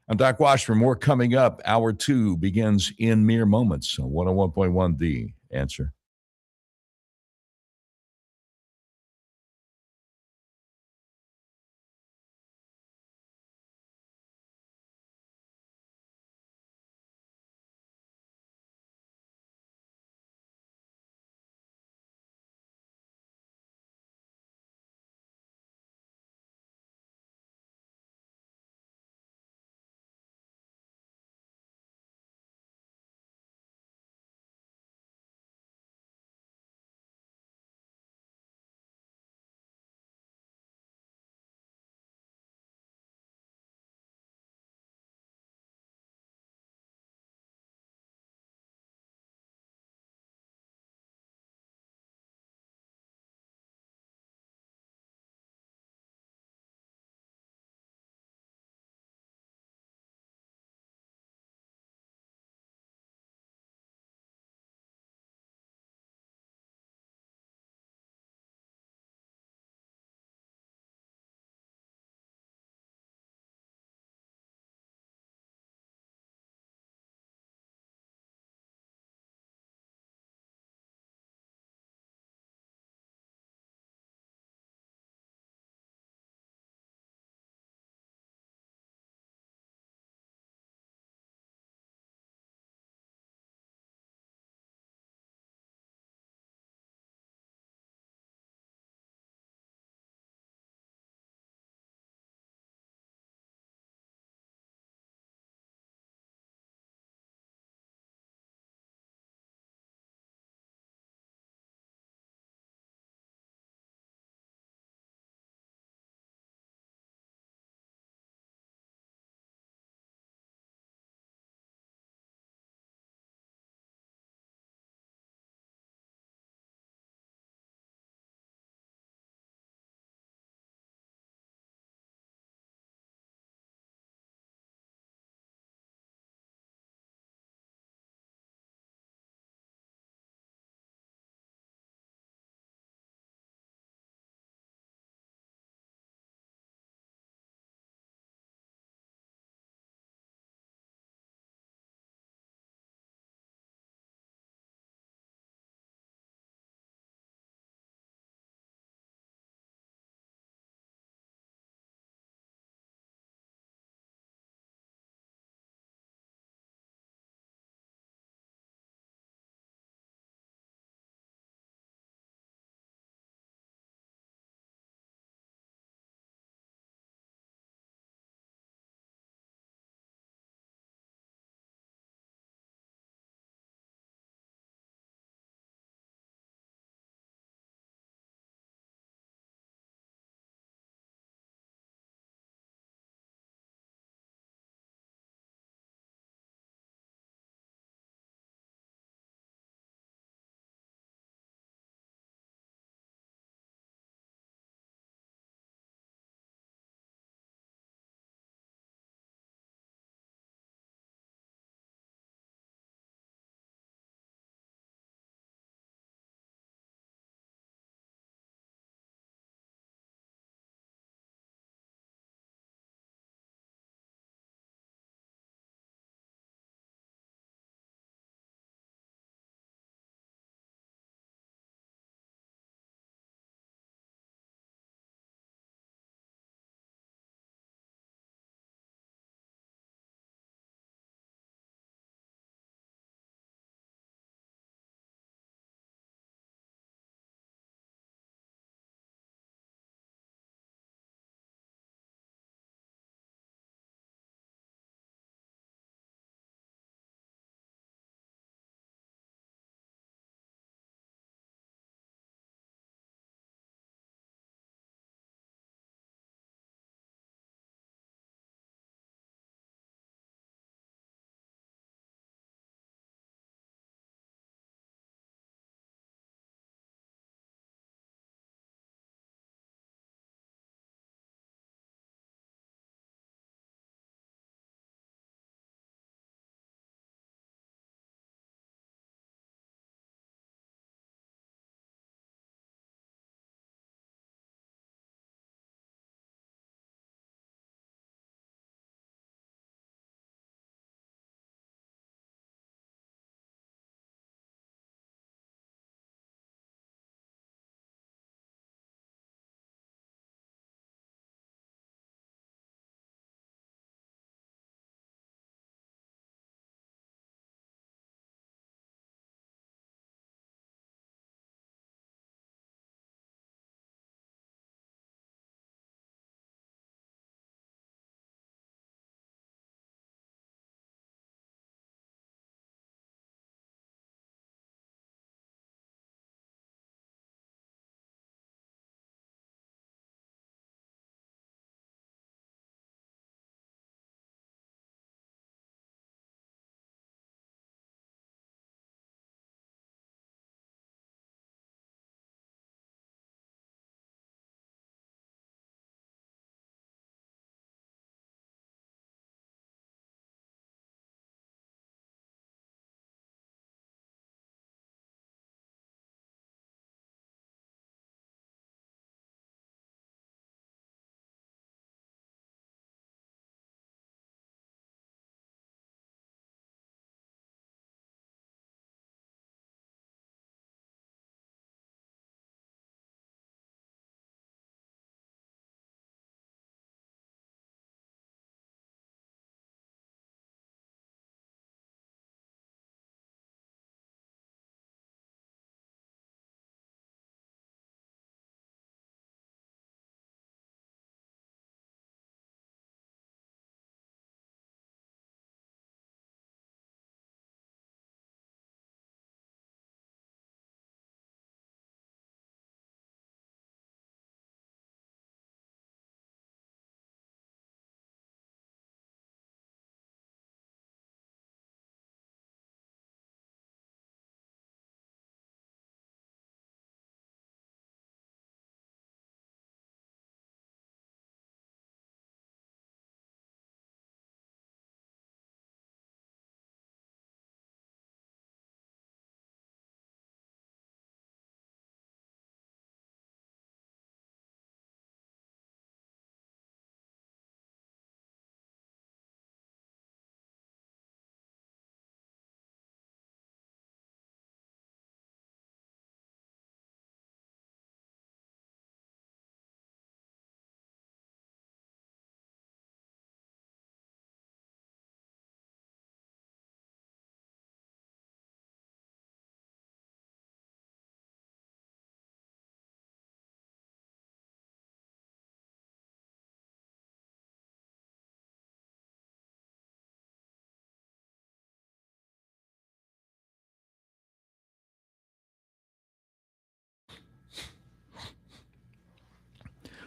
I'm Doc Washburn. More coming up. Hour 2 begins in mere moments on 101.1 The Answer.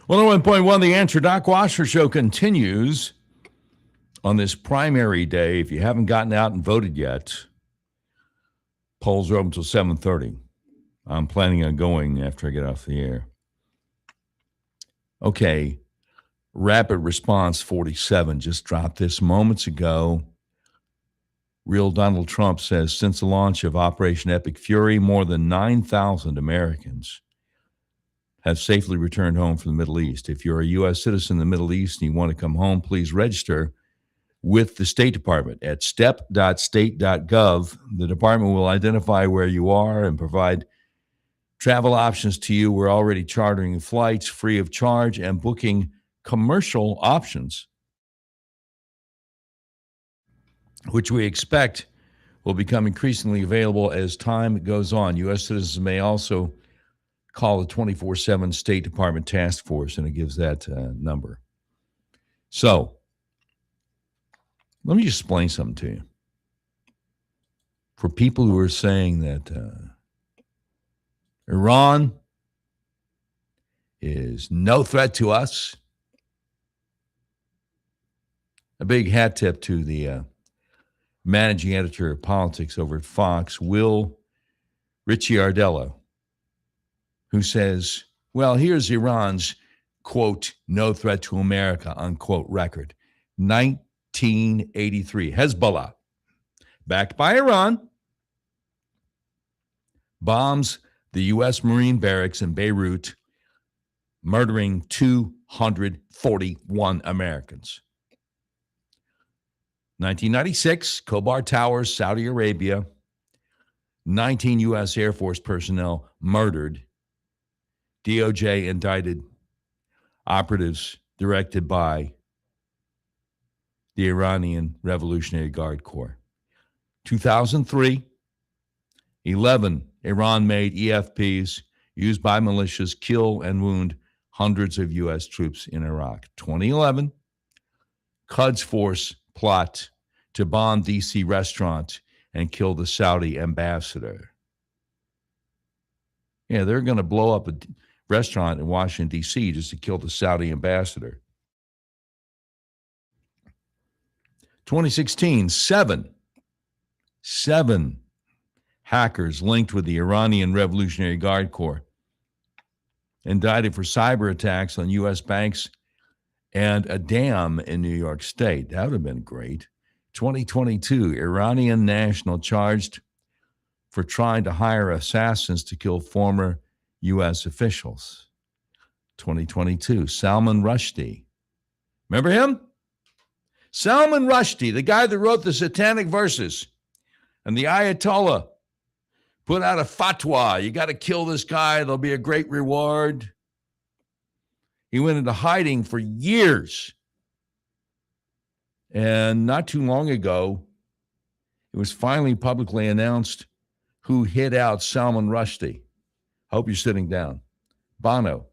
101.1 The Answer. Doc Washburn Show continues on this primary day. If you haven't gotten out and voted yet, polls are open until 7:30. I'm planning on going after I get off the air. Okay, Rapid Response 47 just dropped this moments ago. Real Donald Trump says since the launch of Operation Epic Fury, more than 9,000 Americans have safely returned home from the Middle East. If you're a U.S. citizen in the Middle East and you want to come home, please register with the State Department at step.state.gov. The department will identify where you are and provide travel options to you. We're already chartering flights free of charge and booking commercial options, which we expect will become increasingly available as time goes on. U.S. citizens may also call the 24/7 State Department Task Force, and it gives that number. So, let me just explain something to you. For people who are saying that Iran is no threat to us, a big hat tip to the managing editor of politics over at Fox, Richie Ardella, who says, well, here's Iran's, quote, no threat to America, unquote, record. 1983, Hezbollah, backed by Iran, bombs the U.S. Marine barracks in Beirut, murdering 241 Americans. 1996, Khobar Towers, Saudi Arabia, 19 U.S. Air Force personnel murdered. DOJ indicted operatives directed by the Iranian Revolutionary Guard Corps. 2003, 11 Iran-made EFPs used by militias kill and wound hundreds of U.S. troops in Iraq. 2011, Quds Force plot to bomb D.C. restaurant and kill the Saudi ambassador. Yeah, they're going to blow up a restaurant in Washington, D.C. just to kill the Saudi ambassador. 2016, seven hackers linked with the Iranian Revolutionary Guard Corps indicted for cyber attacks on U.S. banks and a dam in New York State. That would have been great. 2022, Iranian national charged for trying to hire assassins to kill former U.S. officials. 2022, Salman Rushdie. Remember him? Salman Rushdie, the guy that wrote the Satanic Verses. And the Ayatollah put out a fatwa. You got to kill this guy. There'll be a great reward. He went into hiding for years. And not too long ago, it was finally publicly announced who hid out Salman Rushdie. Hope you're sitting down. Bono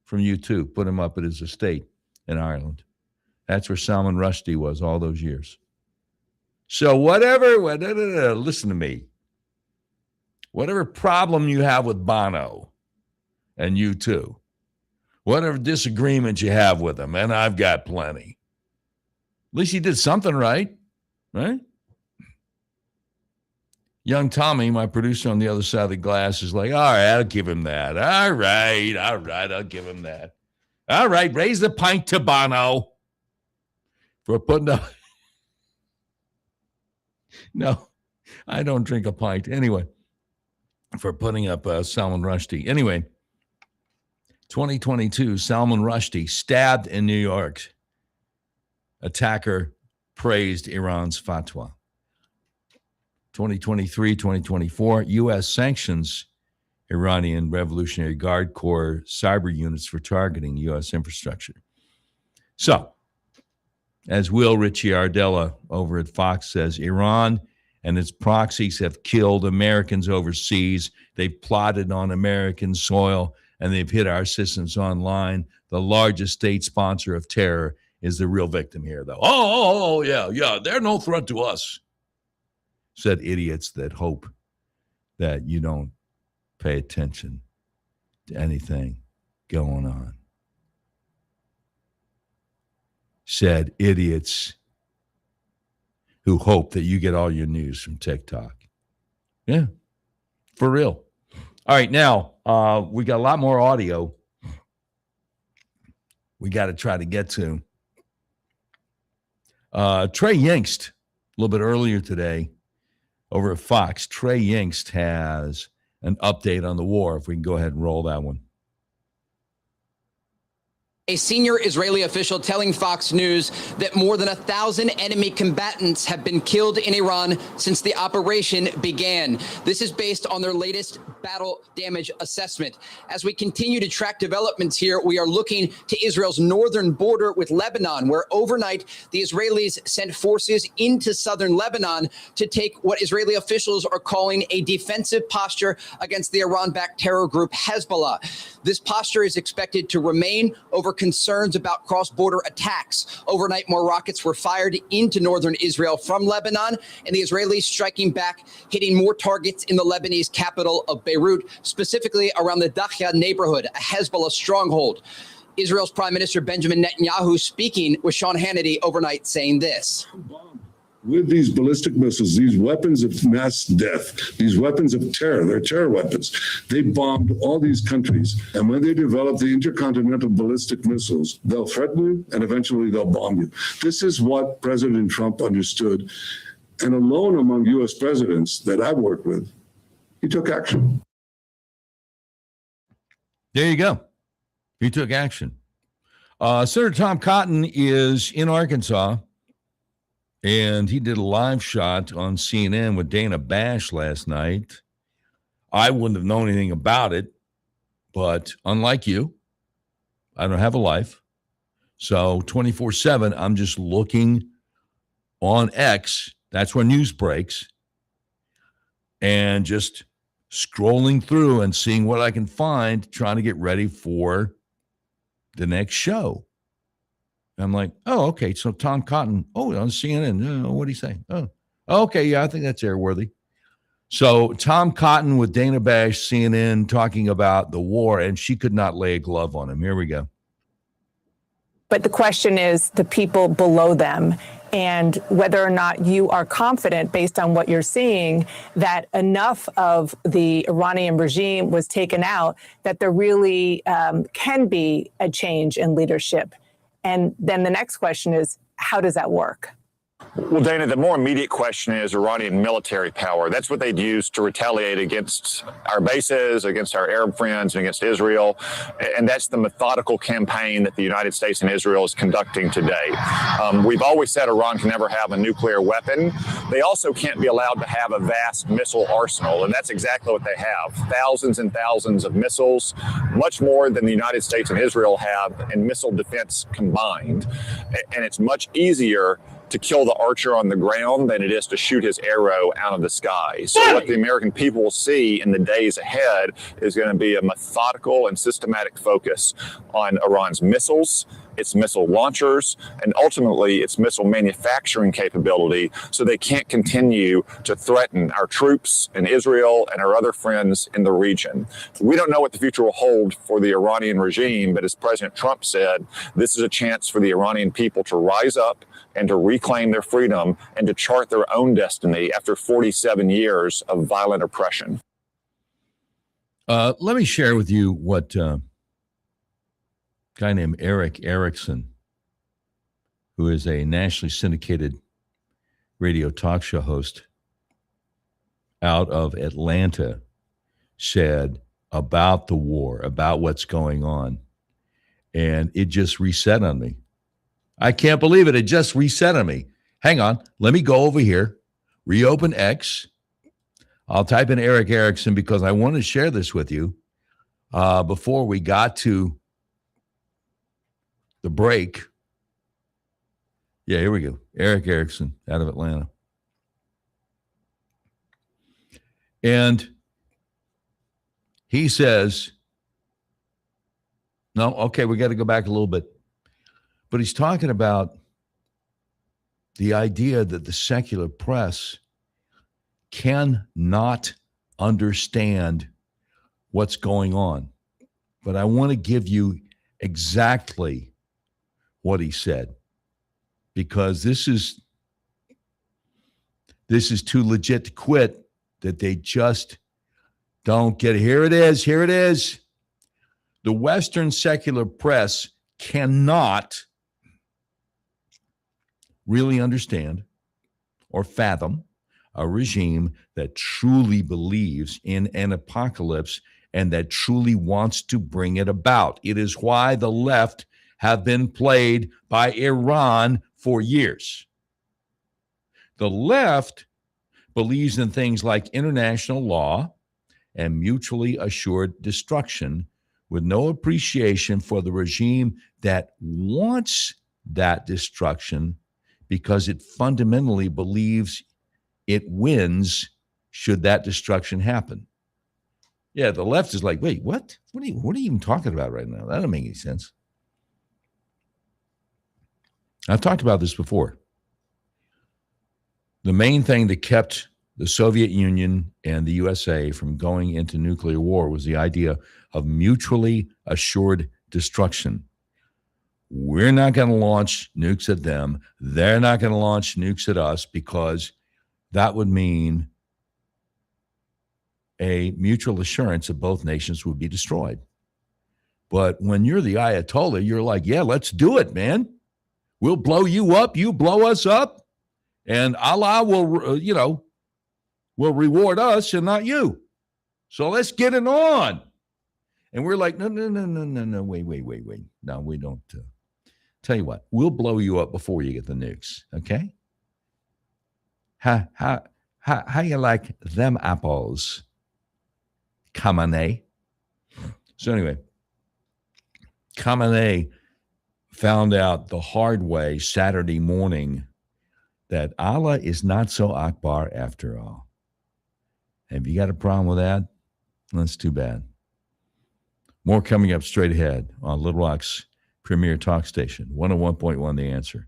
from U2 put him up at his estate in Ireland. That's where Salman Rushdie was all those years. So listen to me. Whatever problem you have with Bono and U2, whatever disagreement you have with him, and I've got plenty, at least he did something right? Young Tommy, my producer on the other side of the glass, is like, all right, I'll give him that. All right, I'll give him that. All right, raise the pint to Bono for putting up. No, I don't drink a pint. Anyway, for putting up Salman Rushdie. Anyway, 2022, Salman Rushdie stabbed in New York. Attacker praised Iran's fatwa. 2023, 2024, U.S. sanctions Iranian Revolutionary Guard Corps cyber units for targeting U.S. infrastructure. So, as Richie Ardella over at Fox says, Iran and its proxies have killed Americans overseas. They've plotted on American soil, and they've hit our citizens online. The largest state sponsor of terror is the real victim here, though. Yeah, they're no threat to us, said idiots that hope that you don't pay attention to anything going on. said idiots who hope that you get all your news from TikTok. Yeah, for real. All right, now we got a lot more audio we got to try to get to. Trey Yingst, a little bit earlier today over at Fox, Trey Yingst has an update on the war. If we can go ahead and roll that one. A senior Israeli official telling Fox News that more than 1,000 enemy combatants have been killed in Iran since the operation began. This is based on their latest battle damage assessment. As we continue to track developments here, we are looking to Israel's northern border with Lebanon, where overnight the Israelis sent forces into southern Lebanon to take what Israeli officials are calling a defensive posture against the Iran-backed terror group Hezbollah. This posture is expected to remain over concerns about cross-border attacks. Overnight, more rockets were fired into northern Israel from Lebanon, and the Israelis striking back, hitting more targets in the Lebanese capital of Beirut, specifically around the Dakhya neighborhood, a Hezbollah stronghold. Israel's Prime Minister Benjamin Netanyahu speaking with Sean Hannity overnight saying this. With these ballistic missiles, these weapons of mass death, these weapons of terror, they're terror weapons. They bombed all these countries. And when they develop the intercontinental ballistic missiles, they'll threaten you and eventually they'll bomb you. This is what President Trump understood. And alone among U.S. presidents that I've worked with, he took action. There you go. He took action. Senator Tom Cotton is in Arkansas. And he did a live shot on CNN with Dana Bash last night. I wouldn't have known anything about it, but unlike you, I don't have a life. So 24/7, I'm just looking on X. That's where news breaks. And just scrolling through and seeing what I can find, trying to get ready for the next show. I'm like, oh, okay. So Tom Cotton, on CNN. What did he say? Oh, okay. Yeah, I think that's airworthy. So Tom Cotton with Dana Bash, CNN, talking about the war, and she could not lay a glove on him. Here we go. But the question is the people below them and whether or not you are confident, based on what you're seeing, that enough of the Iranian regime was taken out that there really can be a change in leadership. And then the next question is, how does that work? Well, Dana, the more immediate question is Iranian military power. That's what they'd use to retaliate against our bases, against our Arab friends, and against Israel. And that's the methodical campaign that the United States and Israel is conducting today. We've always said Iran can never have a nuclear weapon. They also can't be allowed to have a vast missile arsenal. And that's exactly what they have. Thousands and thousands of missiles, much more than the United States and Israel have in missile defense combined. And it's much easier to kill the archer on the ground than it is to shoot his arrow out of the sky. So what the American people will see in the days ahead is going to be a methodical and systematic focus on Iran's missiles, its missile launchers, and ultimately its missile manufacturing capability, so they can't continue to threaten our troops in Israel and our other friends in the region. We don't know what the future will hold for the Iranian regime, but as President Trump said, this is a chance for the Iranian people to rise up and to reclaim their freedom and to chart their own destiny after 47 years of violent oppression. Let me share with you what a guy named Eric Erickson, who is a nationally syndicated radio talk show host out of Atlanta, said about the war, about what's going on. And it just reset on me. I can't believe it. It just reset on me. Hang on. Let me go over here, reopen X. I'll type in Eric Erickson because I want to share this with you before we got to the break. Yeah, here we go. Eric Erickson out of Atlanta. And he says, no, okay, we got to go back a little bit. But he's talking about the idea that the secular press cannot understand what's going on. But I want to give you exactly what he said. because this is too legit to quit, that they just don't get it. Here it is. Here it is. The Western secular press cannot really understand or fathom a regime that truly believes in an apocalypse and that truly wants to bring it about. It is why the left have been played by Iran for years. The left believes in things like international law and mutually assured destruction, with no appreciation for the regime that wants that destruction because it fundamentally believes it wins should that destruction happen. Yeah, the left is like, wait, what? What are you even talking about right now? That doesn't make any sense. I've talked about this before. The main thing that kept the Soviet Union and the USA from going into nuclear war was the idea of mutually assured destruction. We're not going to launch nukes at them. They're not going to launch nukes at us, because that would mean a mutual assurance that both nations would be destroyed. But when you're the Ayatollah, you're like, yeah, let's do it, man. We'll blow you up. You blow us up. And Allah will, will reward us and not you. So let's get it on. And we're like, no, wait. No, we don't. Tell you what, we'll blow you up before you get the nukes, okay? How you like them apples, Khamenei? So anyway, Khamenei found out the hard way Saturday morning that Allah is not so Akbar after all. And if you got a problem with that, that's too bad. More coming up straight ahead on Little Rock's premier talk station, 101.1 The Answer.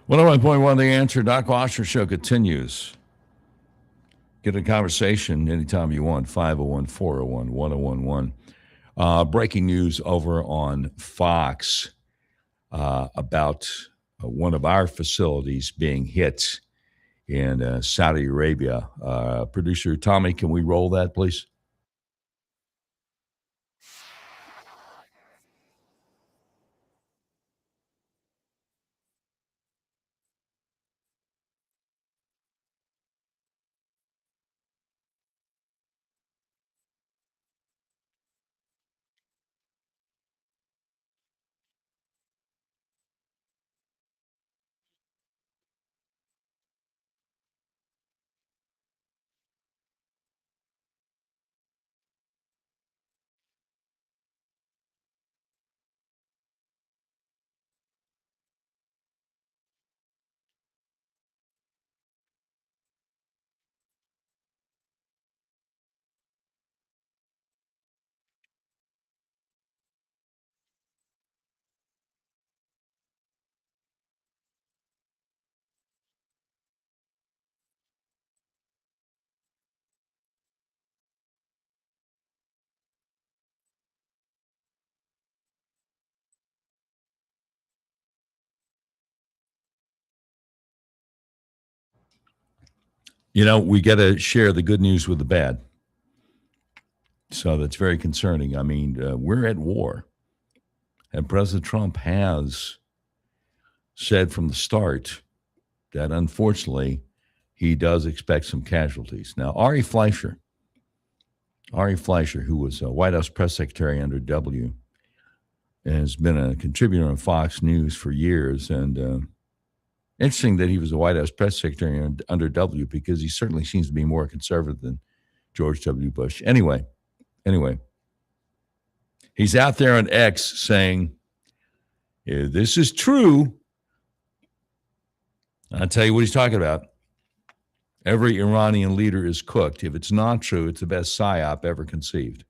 101.1 The Answer. Doc Washburn Show continues. Get a conversation anytime you want. 501-401-1011. Breaking news over on Fox about one of our facilities being hit in Saudi Arabia. Producer Tommy, can we roll that, please? You know, we got to share the good news with the bad. So that's very concerning. I mean, we're at war. And President Trump has said from the start that, unfortunately, he does expect some casualties. Now, Ari Fleischer, who was a White House press secretary under W, has been a contributor on Fox News for years. And interesting that he was a White House press secretary under W, because he certainly seems to be more conservative than George W. Bush. Anyway, he's out there on X saying, if this is true, I'll tell you what he's talking about. Every Iranian leader is cooked. If it's not true, it's the best psyop ever conceived.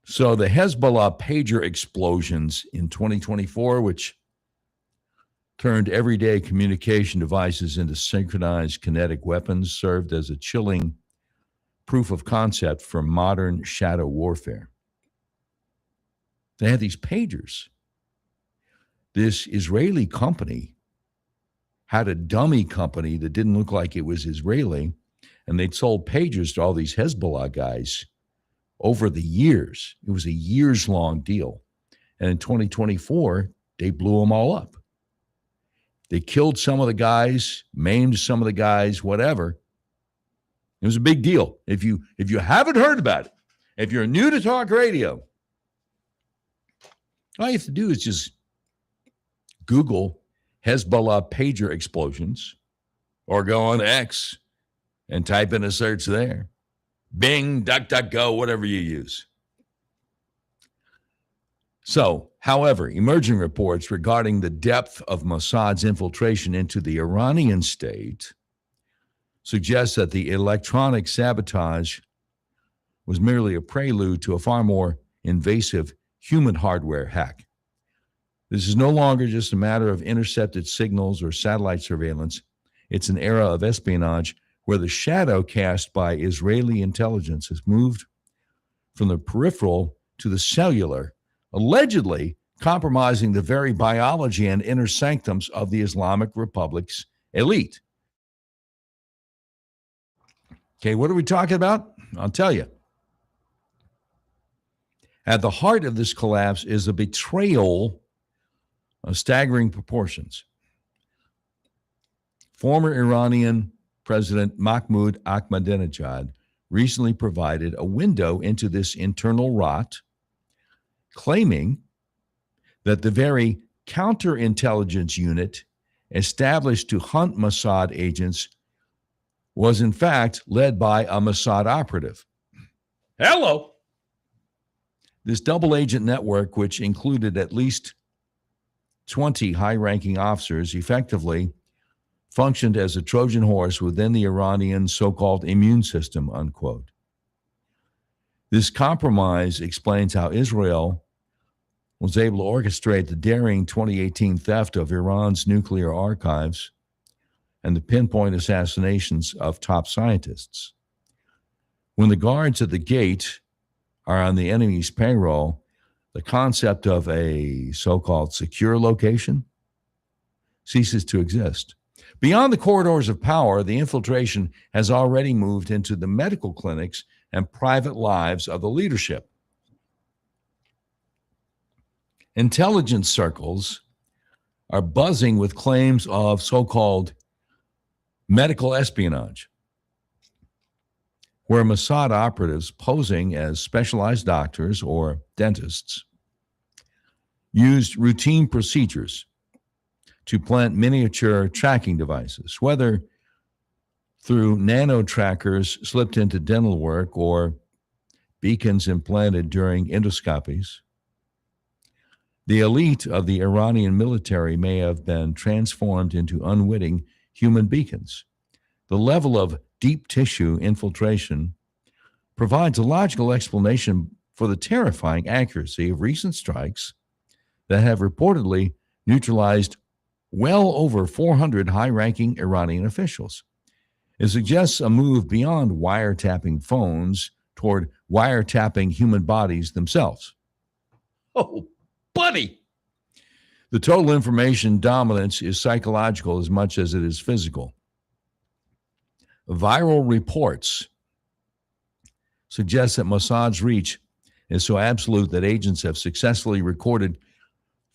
So the Hezbollah pager explosions in 2024, which turned everyday communication devices into synchronized kinetic weapons, served as a chilling proof of concept for modern shadow warfare. They had these pagers. This Israeli company had a dummy company that didn't look like it was Israeli, and they'd sold pagers to all these Hezbollah guys over the years. It was a years-long deal. And in 2024, they blew them all up. They killed some of the guys, maimed some of the guys, whatever. It was a big deal. If you haven't heard about it, if you're new to talk radio, all you have to do is just Google Hezbollah pager explosions or go on X and type in a search there. Bing, DuckDuckGo, whatever you use. So, however, emerging reports regarding the depth of Mossad's infiltration into the Iranian state suggest that the electronic sabotage was merely a prelude to a far more invasive human hardware hack. This is no longer just a matter of intercepted signals or satellite surveillance. It's an era of espionage where the shadow cast by Israeli intelligence has moved from the peripheral to the cellular, allegedly compromising the very biology and inner sanctums of the Islamic Republic's elite. Okay, what are we talking about? I'll tell you. At the heart of this collapse is a betrayal of staggering proportions. Former Iranian President Mahmoud Ahmadinejad recently provided a window into this internal rot, claiming that the very counterintelligence unit established to hunt Mossad agents was in fact led by a Mossad operative. Hello. This double agent network, which included at least 20 high-ranking officers, effectively functioned as a Trojan horse within the Iranian so-called immune system, unquote. This compromise explains how Israel was able to orchestrate the daring 2018 theft of Iran's nuclear archives and the pinpoint assassinations of top scientists. When the guards at the gate are on the enemy's payroll, the concept of a so-called secure location ceases to exist. Beyond the corridors of power, the infiltration has already moved into the medical clinics and private lives of the leadership. Intelligence circles are buzzing with claims of so-called medical espionage, where Mossad operatives posing as specialized doctors or dentists used routine procedures to plant miniature tracking devices, whether through nano trackers slipped into dental work or beacons implanted during endoscopies. The elite of the Iranian military may have been transformed into unwitting human beacons. The level of deep tissue infiltration provides a logical explanation for the terrifying accuracy of recent strikes that have reportedly neutralized well over 400 high-ranking Iranian officials. It suggests a move beyond wiretapping phones toward wiretapping human bodies themselves. Oh, buddy! The total information dominance is psychological as much as it is physical. Viral reports suggest that Mossad's reach is so absolute that agents have successfully recorded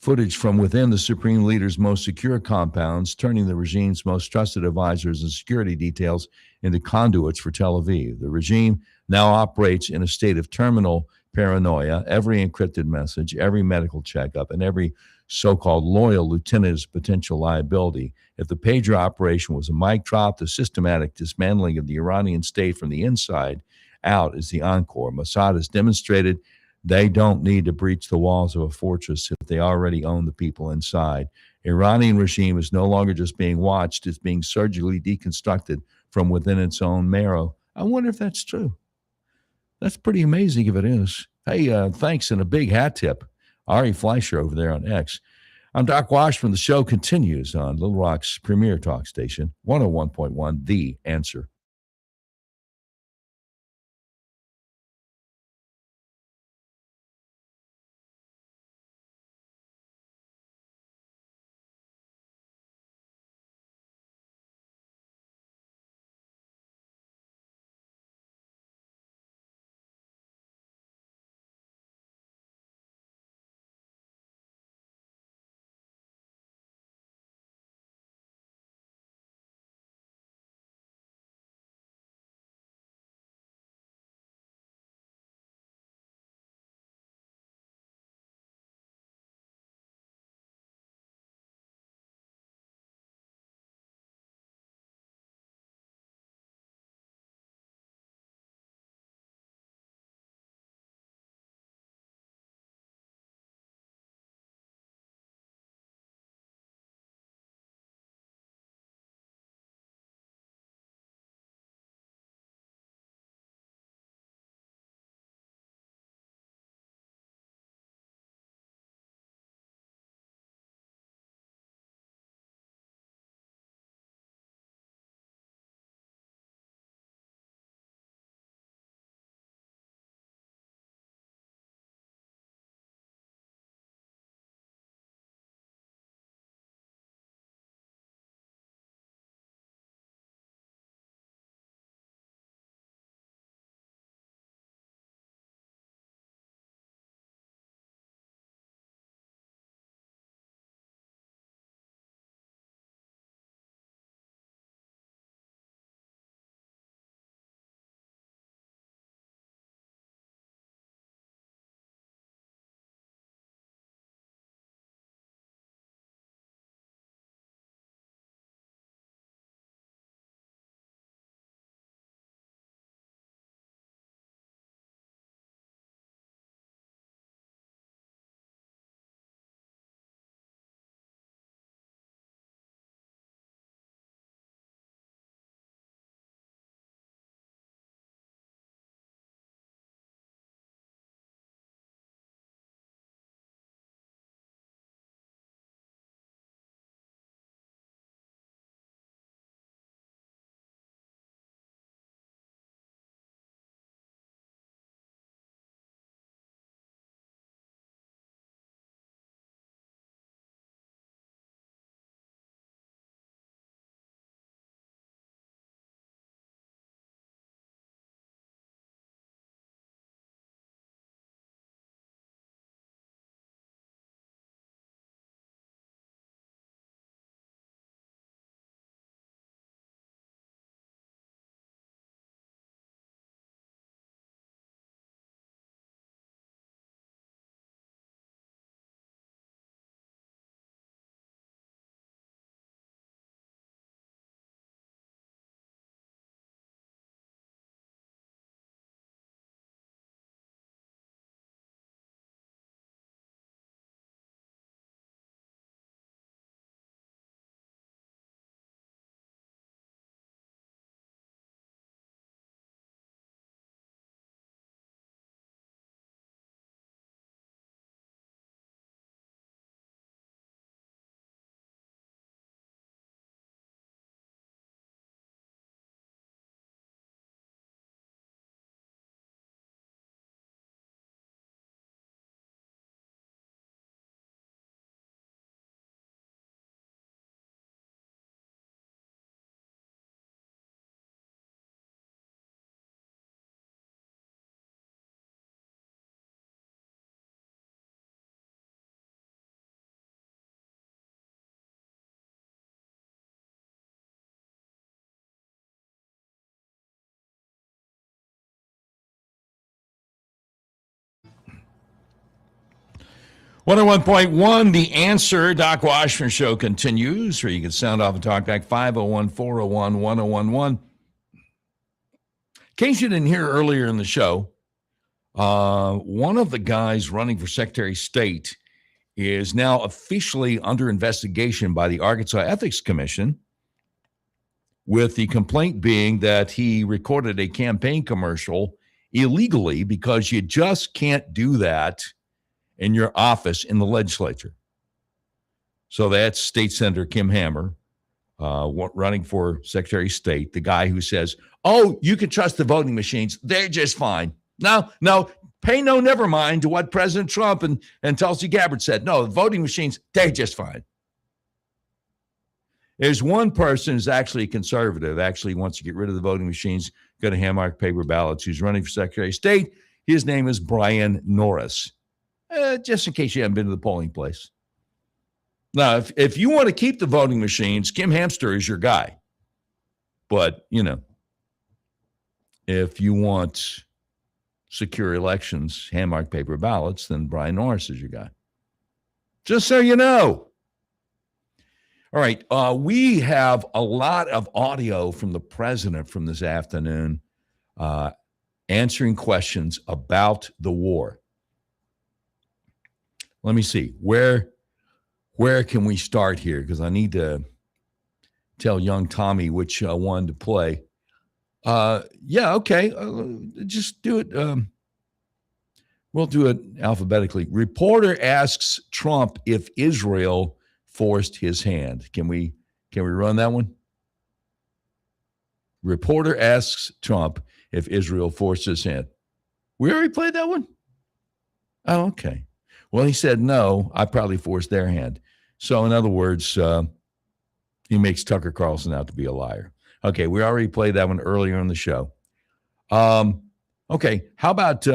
footage from within the supreme leader's most secure compounds, turning the regime's most trusted advisors and security details into conduits for Tel Aviv. The regime now operates in a state of terminal paranoia. Every encrypted message, every medical checkup, and every so-called loyal lieutenant is potential liability. If the pager operation was a mic drop, the systematic dismantling of the Iranian state from the inside out is the encore. Mossad has demonstrated they don't need to breach the walls of a fortress if they already own the people inside. Iranian regime is no longer just being watched, it's being surgically deconstructed from within its own marrow. I wonder if that's true. That's pretty amazing if it is. Hey, thanks, and a big hat tip. Ari Fleischer over there on X. I'm Doc Washburn. The show continues on Little Rock's premier talk station, 101.1 The Answer. 101.1, The Answer. Doc Washburn Show continues, or you can sound off and talk back 501-401-1011. In case you didn't hear earlier in the show, one of the guys running for Secretary of State is now officially under investigation by the Arkansas Ethics Commission, with the complaint being that he recorded a campaign commercial illegally, because you just can't do that in your office in the legislature. So that's State Senator Kim Hammer, running for Secretary of State, the guy who says, oh, you can trust the voting machines. They're just fine. No, pay no never mind to what President Trump and Tulsi Gabbard said. No, the voting machines, they're just fine. There's one person who's actually a conservative, actually wants to get rid of the voting machines, go to hand-marked paper ballots, who's running for Secretary of State. His name is Brian Norris. Just in case you haven't been to the polling place. Now, if you want to keep the voting machines, Kim Hamster is your guy. But, if you want secure elections, hand-marked paper ballots, then Brian Norris is your guy. Just so you know. All right, we have a lot of audio from the president from this afternoon answering questions about the war. Let me see. Where can we start here? Because I need to tell young Tommy which one to play. Yeah, okay. Just do it. We'll do it alphabetically. Reporter asks Trump if Israel forced his hand. Can we run that one? Reporter asks Trump if Israel forced his hand. We already played that one? Oh, okay. Well, he said, no, I probably forced their hand. So in other words, he makes Tucker Carlson out to be a liar. Okay, we already played that one earlier in the show. Okay, how about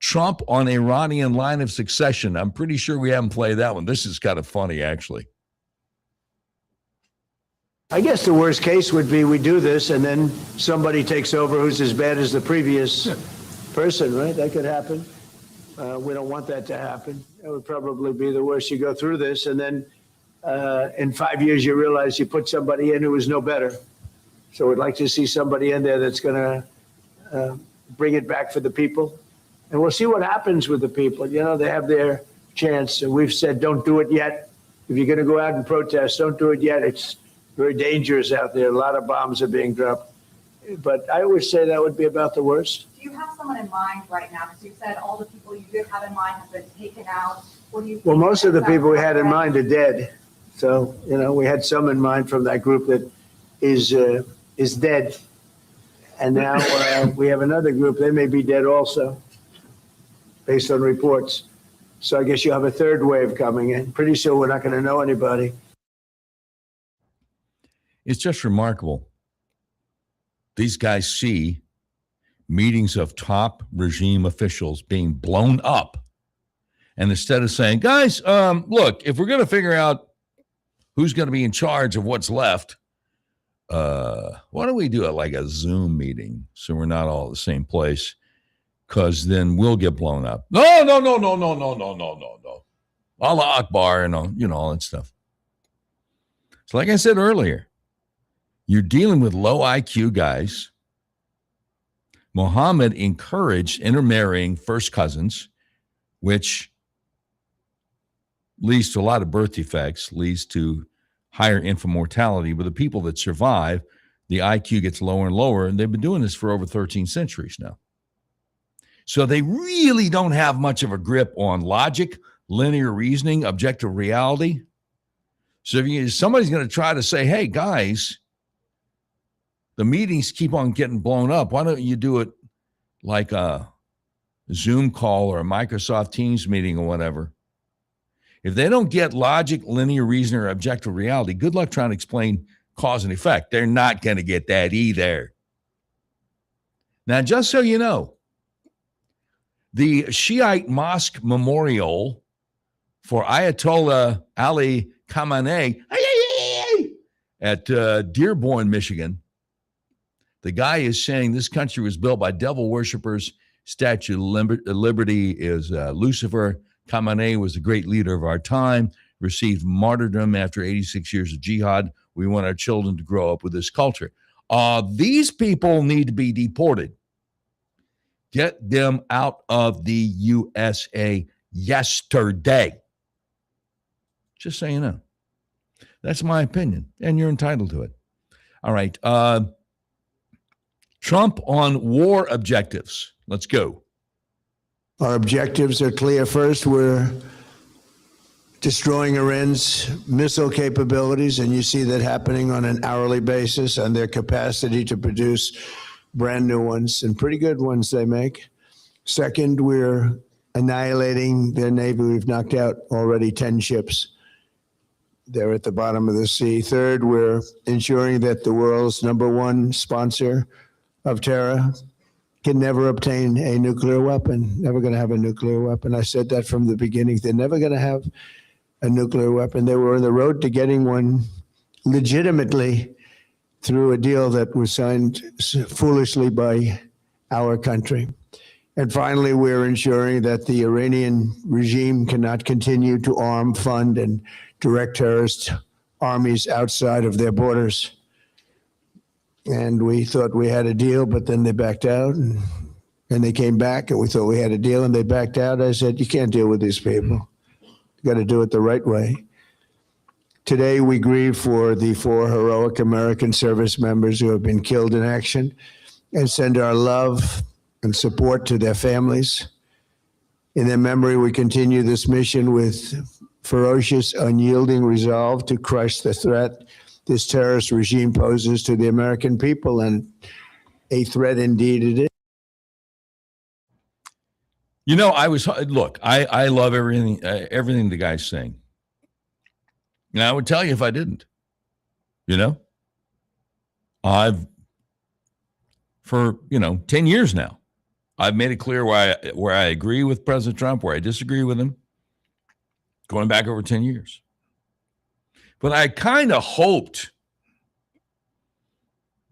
Trump on Iranian line of succession? I'm pretty sure we haven't played that one. This is kind of funny, actually. I guess the worst case would be we do this and then somebody takes over who's as bad as the previous person, right? That could happen. We don't want that to happen. That would probably be the worst. You go through this and then in 5 years you realize you put somebody in who is no better. So we'd like to see somebody in there that's going to bring it back for the people. And we'll see what happens with the people. They have their chance. And we've said, don't do it yet. If you're going to go out and protest, don't do it yet. It's very dangerous out there. A lot of bombs are being dropped. But I would say that would be about the worst. Do you have someone in mind right now? Because you said all the people you did have in mind have been taken out. What do you think? Well, most of the people we had in mind are dead. So, we had some in mind from that group that is dead. And now we have another group. They may be dead also, based on reports. So I guess you have a third wave coming in. Pretty soon we're not going to know anybody. It's just remarkable. These guys see meetings of top regime officials being blown up. And instead of saying, guys, look, if we're going to figure out who's going to be in charge of what's left, why don't we do it like a Zoom meeting so we're not all at the same place? Because then we'll get blown up. No. Allah Akbar and all that stuff. So like I said earlier, you're dealing with low IQ guys. Muhammad encouraged intermarrying first cousins, which leads to a lot of birth defects, leads to higher infant mortality. But the people that survive, the IQ gets lower and lower, and they've been doing this for over 13 centuries now. So they really don't have much of a grip on logic, linear reasoning, objective reality. So if somebody's going to try to say, hey, guys, the meetings keep on getting blown up, why don't you do it like a Zoom call or a Microsoft Teams meeting or whatever? If they don't get logic, linear reasoning, or objective reality, good luck trying to explain cause and effect. They're not going to get that either. Now, just so you know, the Shiite mosque memorial for Ayatollah Ali Khamenei at Dearborn, Michigan, the guy is saying this country was built by devil worshippers. Statue of Liberty is Lucifer. Khamenei was a great leader of our time, received martyrdom after 86 years of jihad. We want our children to grow up with this culture. These people need to be deported. Get them out of the USA yesterday. Just so you know. That's my opinion, and you're entitled to it. All right. Trump on war objectives. Let's go. Our objectives are clear. First, we're destroying Iran's missile capabilities, and you see that happening on an hourly basis, and their capacity to produce brand new ones and pretty good ones they make. Second, we're annihilating their Navy. We've knocked out already 10 ships. They're at the bottom of the sea. Third, we're ensuring that the world's number one sponsor of terror can never obtain a nuclear weapon, never going to have a nuclear weapon. I said that from the beginning. They're never going to have a nuclear weapon. They were on the road to getting one legitimately through a deal that was signed foolishly by our country. And finally, we're ensuring that the Iranian regime cannot continue to arm, fund, and direct terrorist armies outside of their borders. And we thought we had a deal, but then they backed out, and they came back, and we thought we had a deal, and they backed out. I said, you can't deal with these people. You got to do it the right way. Today, we grieve for the 4 heroic American service members who have been killed in action and send our love and support to their families. In their memory, we continue this mission with ferocious, unyielding resolve to crush the threat this terrorist regime poses to the American people, and a threat indeed it is. You know, I love everything the guy's saying. And I would tell you if I didn't. You know? For 10 years now, I've made it clear where I agree with President Trump, where I disagree with him, going back over 10 years. But I kind of hoped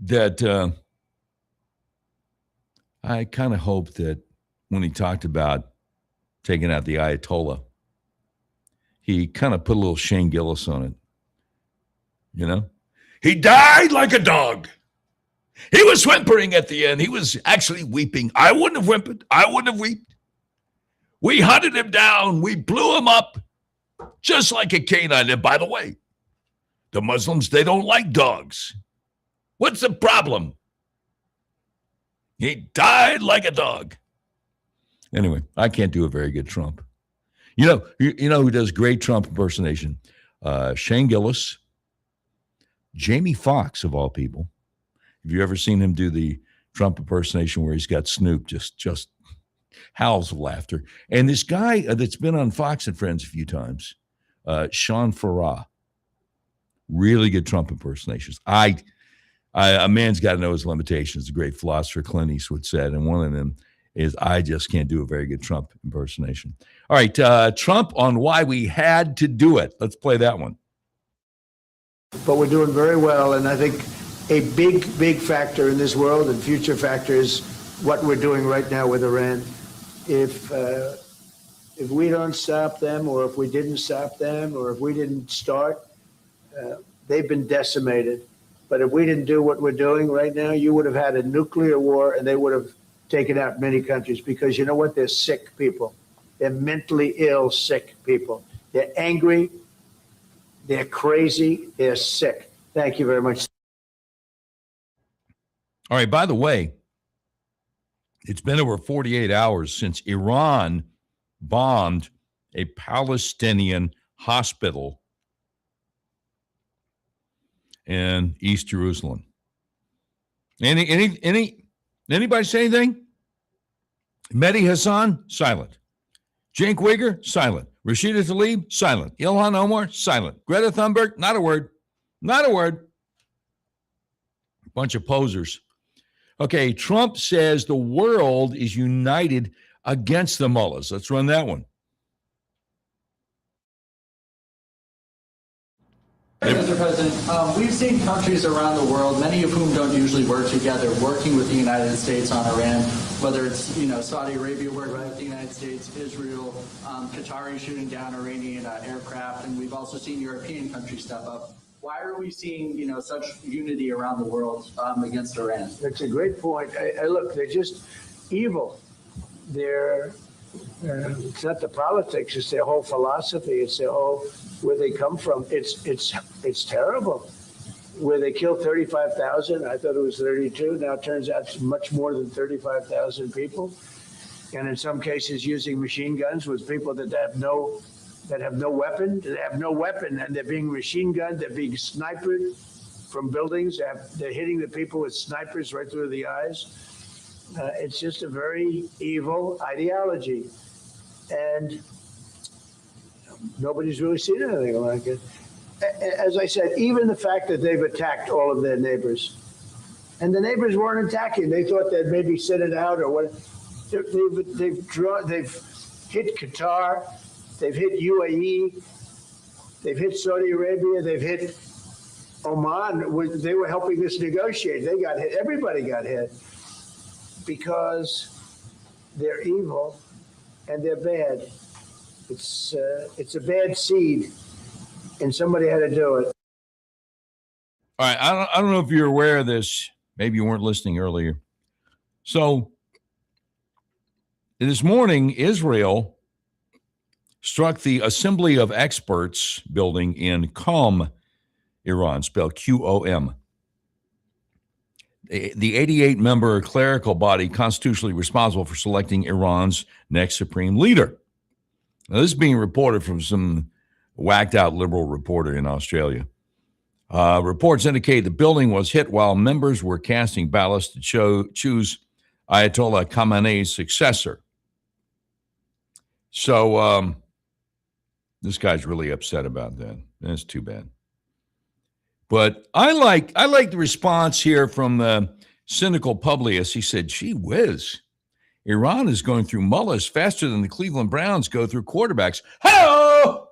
that when he talked about taking out the Ayatollah, he kind of put a little Shane Gillis on it. You know? He died like a dog. He was whimpering at the end. He was actually weeping. I wouldn't have whimpered. I wouldn't have wept. We hunted him down. We blew him up just like a canine. And by the way, the Muslims, they don't like dogs. What's the problem? He died like a dog. Anyway, I can't do a very good Trump. You know who does great Trump impersonation? Shane Gillis, Jamie Foxx, of all people. Have you ever seen him do the Trump impersonation where he's got Snoop just howls of laughter? And this guy that's been on Fox and Friends a few times, Sean Farrar, really good Trump impersonations. A man's got to know his limitations. The great philosopher Clint Eastwood said, and one of them is I just can't do a very good Trump impersonation. All right, Trump on why we had to do it. Let's play that one. But we're doing very well, and I think a big factor in this world and future factor is what we're doing right now with Iran. If we don't stop them, or if we didn't stop them, or if we didn't start, they've been decimated. But if we didn't do what we're doing right now, you would have had a nuclear war, and they would have taken out many countries, because you know what? They're sick people. They're mentally ill, sick people. They're angry. They're crazy. They're sick. Thank you very much. All right, by the way, it's been over 48 hours since Iran bombed a Palestinian hospital in East Jerusalem. Anybody say anything? Mehdi Hassan, silent. Cenk Uygur, silent. Rashida Tlaib, silent. Ilhan Omar, silent. Greta Thunberg, not a word. Not a word. Bunch of posers. Okay, Trump says the world is united against the mullahs. Let's run that one. Mr. President, we've seen countries around the world, many of whom don't usually work together, working with the United States on Iran, whether it's, Saudi Arabia working with the United States, Israel, Qatari shooting down Iranian aircraft, and we've also seen European countries step up. Why are we seeing, such unity around the world against Iran? That's a great point. Look, they're just evil. It's not the politics, it's their whole philosophy, it's their whole where they come from. It's terrible. Where they killed 35,000, I thought it was 32. Now it turns out it's much more than 35,000 people. And in some cases using machine guns with people that have no weapon. They have no weapon, and they're being machine gunned, they're being sniped from buildings. They're hitting the people with snipers right through the eyes. It's just a very evil ideology. And nobody's really seen anything like it. As I said, even the fact that they've attacked all of their neighbors, and the neighbors weren't attacking. They thought they'd maybe sit it out or what. They've hit Qatar, they've hit UAE, they've hit Saudi Arabia, they've hit Oman. They were helping us negotiate. They got hit. Everybody got hit because they're evil and they're bad. It's a bad seed, and somebody had to do it. All right, I don't know if you're aware of this. Maybe you weren't listening earlier. So this morning, Israel struck the Assembly of Experts building in Qom, Iran, spelled Qom. The 88-member clerical body constitutionally responsible for selecting Iran's next supreme leader. Now, this is being reported from some whacked-out liberal reporter in Australia. Reports indicate the building was hit while members were casting ballots to choose Ayatollah Khamenei's successor. So this guy's really upset about that. That's too bad. But I like the response here from the cynical Publius. He said, gee whiz, Iran is going through mullahs faster than the Cleveland Browns go through quarterbacks. Hello!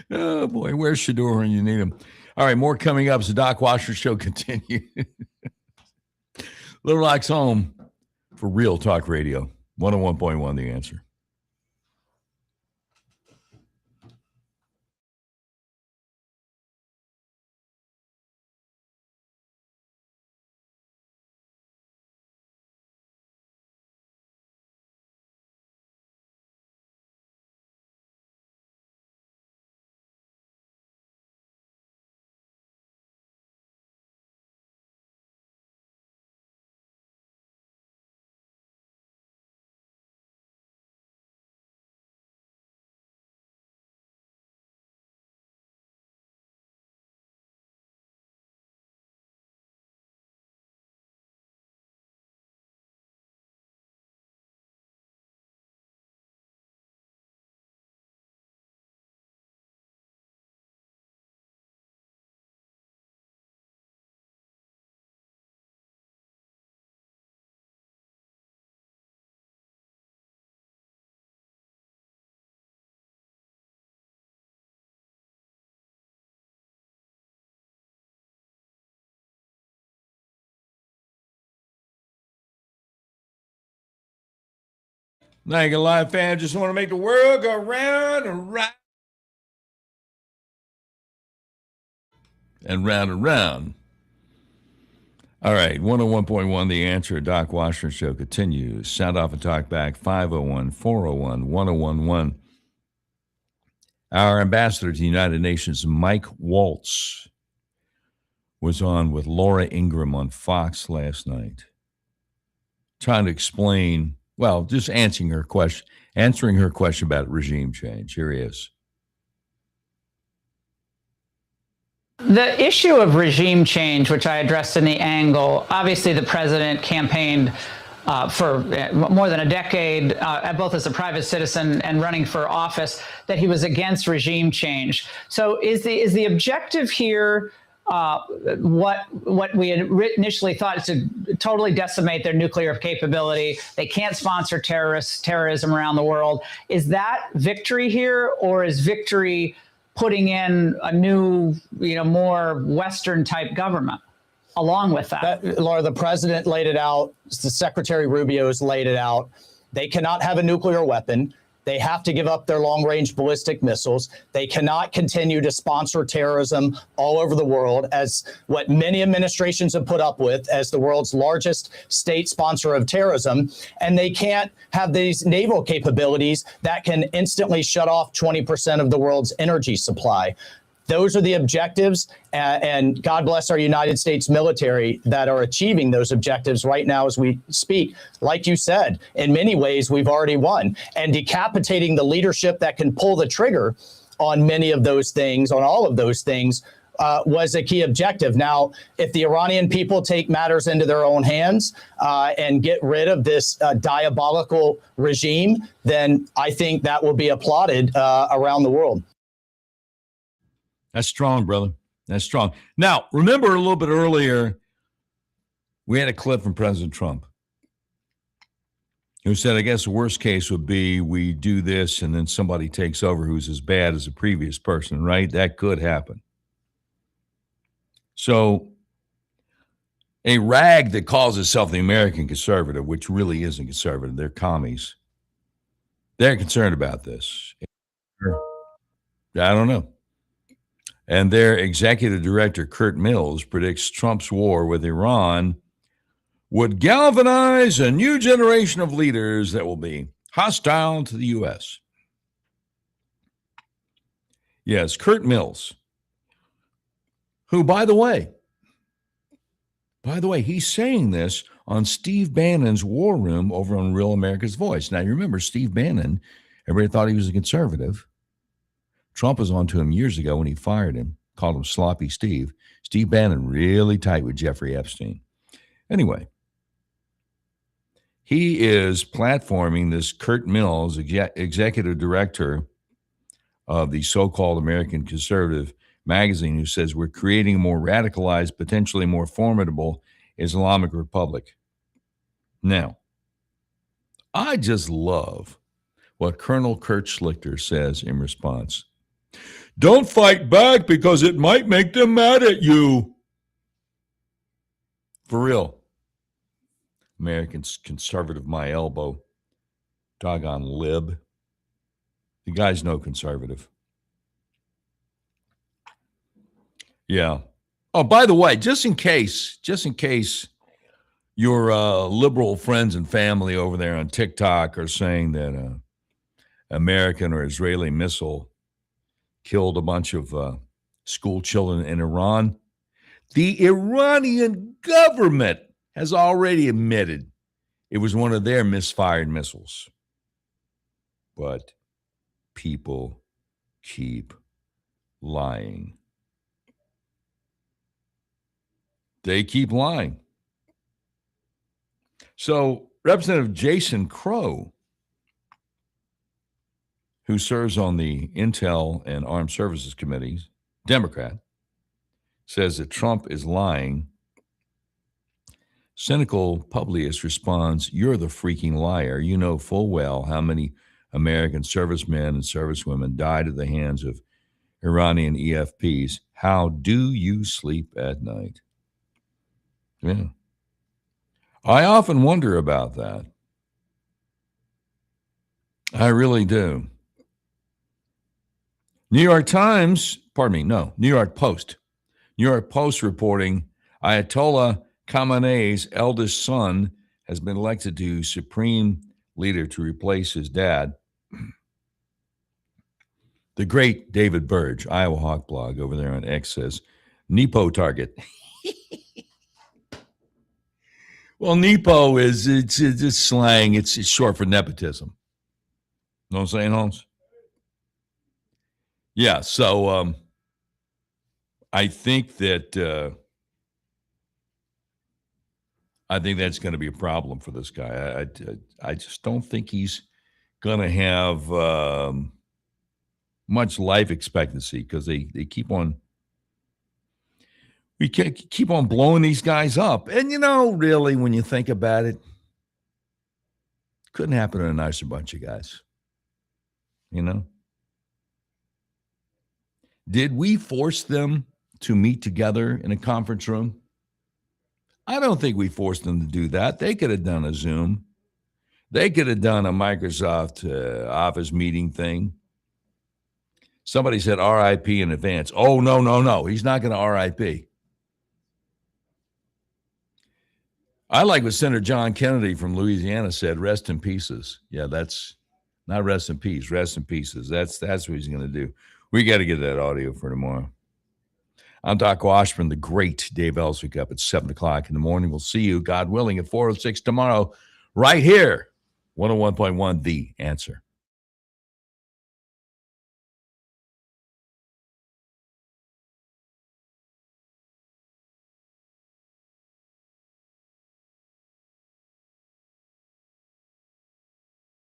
Oh, boy, where's Shador when you need him? All right, more coming up as the Doc Washburn Show continues. Little Rock's home for Real Talk Radio. 101.1 The Answer. Thank you, live fans. Just want to make the world go round and round. And round and round. All right, 101.1 The Answer. Doc Washburn Show continues. Sound off and talk back, 501-401-1011. Our ambassador to the United Nations, Mike Waltz, was on with Laura Ingraham on Fox last night, trying to explain, well, just answering her question about regime change. Here he is. The issue of regime change, which I addressed in the angle, obviously the president campaigned for more than a decade, both as a private citizen and running for office, that he was against regime change. So is the objective here what we had initially thought is to totally decimate their nuclear capability? They can't sponsor terrorism around the world. Is that victory here, or is victory putting in a new, more Western type government along with that. Laura, the president laid it out. The Secretary Rubio has laid it out. They cannot have a nuclear weapon. They have to give up their long-range ballistic missiles. They cannot continue to sponsor terrorism all over the world, as what many administrations have put up with as the world's largest state sponsor of terrorism. And they can't have these naval capabilities that can instantly shut off 20% of the world's energy supply. Those are the objectives, and God bless our United States military that are achieving those objectives right now as we speak. Like you said, in many ways, we've already won. And decapitating the leadership that can pull the trigger on many of those things, on all of those things, was a key objective. Now, if the Iranian people take matters into their own hands and get rid of this diabolical regime, then I think that will be applauded around the world. That's strong, brother. That's strong. Now, remember a little bit earlier, we had a clip from President Trump who said, I guess the worst case would be we do this and then somebody takes over who's as bad as the previous person, right? That could happen. So a rag that calls itself the American conservative, which really isn't conservative, they're commies, they're concerned about this. I don't know. And their executive director, Kurt Mills, predicts Trump's war with Iran would galvanize a new generation of leaders that will be hostile to the U.S. Yes, Kurt Mills, who, by the way, he's saying this on Steve Bannon's War Room over on Real America's Voice. Now, you remember Steve Bannon, everybody thought he was a conservative. Trump was on to him years ago when he fired him, called him Sloppy Steve. Steve Bannon really tight with Jeffrey Epstein. Anyway, he is platforming this Kurt Mills, executive director of the so-called American Conservative magazine, who says we're creating a more radicalized, potentially more formidable Islamic Republic. Now, I just love what Colonel Kurt Schlichter says in response. Don't fight back because it might make them mad at you. For real. Americans conservative my elbow. Doggone lib. The guy's no conservative. Yeah. Oh, by the way, just in case your liberal friends and family over there on TikTok are saying that American or Israeli missile killed a bunch of school children in Iran, the Iranian government has already admitted it was one of their misfired missiles. But people keep lying. They keep lying. So Representative Jason Crow, who serves on the Intel and Armed Services Committees, Democrat, says that Trump is lying. Cynical Publius responds, you're the freaking liar. You know full well how many American servicemen and servicewomen died at the hands of Iranian EFPs. How do you sleep at night? Yeah. I often wonder about that. I really do. New York Post. New York Post reporting Ayatollah Khamenei's eldest son has been elected to supreme leader to replace his dad. The great David Burge, Iowa Hawk Blog over there on X says, Nepo target. Well, Nepo it's slang. It's short for nepotism. Know what I'm saying, Holmes? Yeah, so I think that's going to be a problem for this guy. I just don't think he's going to have much life expectancy because they keep on blowing these guys up. And, really, when you think about it, couldn't happen to a nicer bunch of guys, Did we force them to meet together in a conference room? I don't think we forced them to do that. They could have done a Zoom. They could have done a Microsoft Office meeting thing. Somebody said RIP in advance. Oh, no. He's not going to RIP. I like what Senator John Kennedy from Louisiana said, rest in pieces. Yeah, that's not rest in peace, rest in pieces. That's what he's going to do. We got to get that audio for tomorrow. I'm Doc Washburn, the great Dave Ellswick up at 7 o'clock in the morning. We'll see you, God willing, at 4:06 tomorrow, right here, 101.1 The Answer.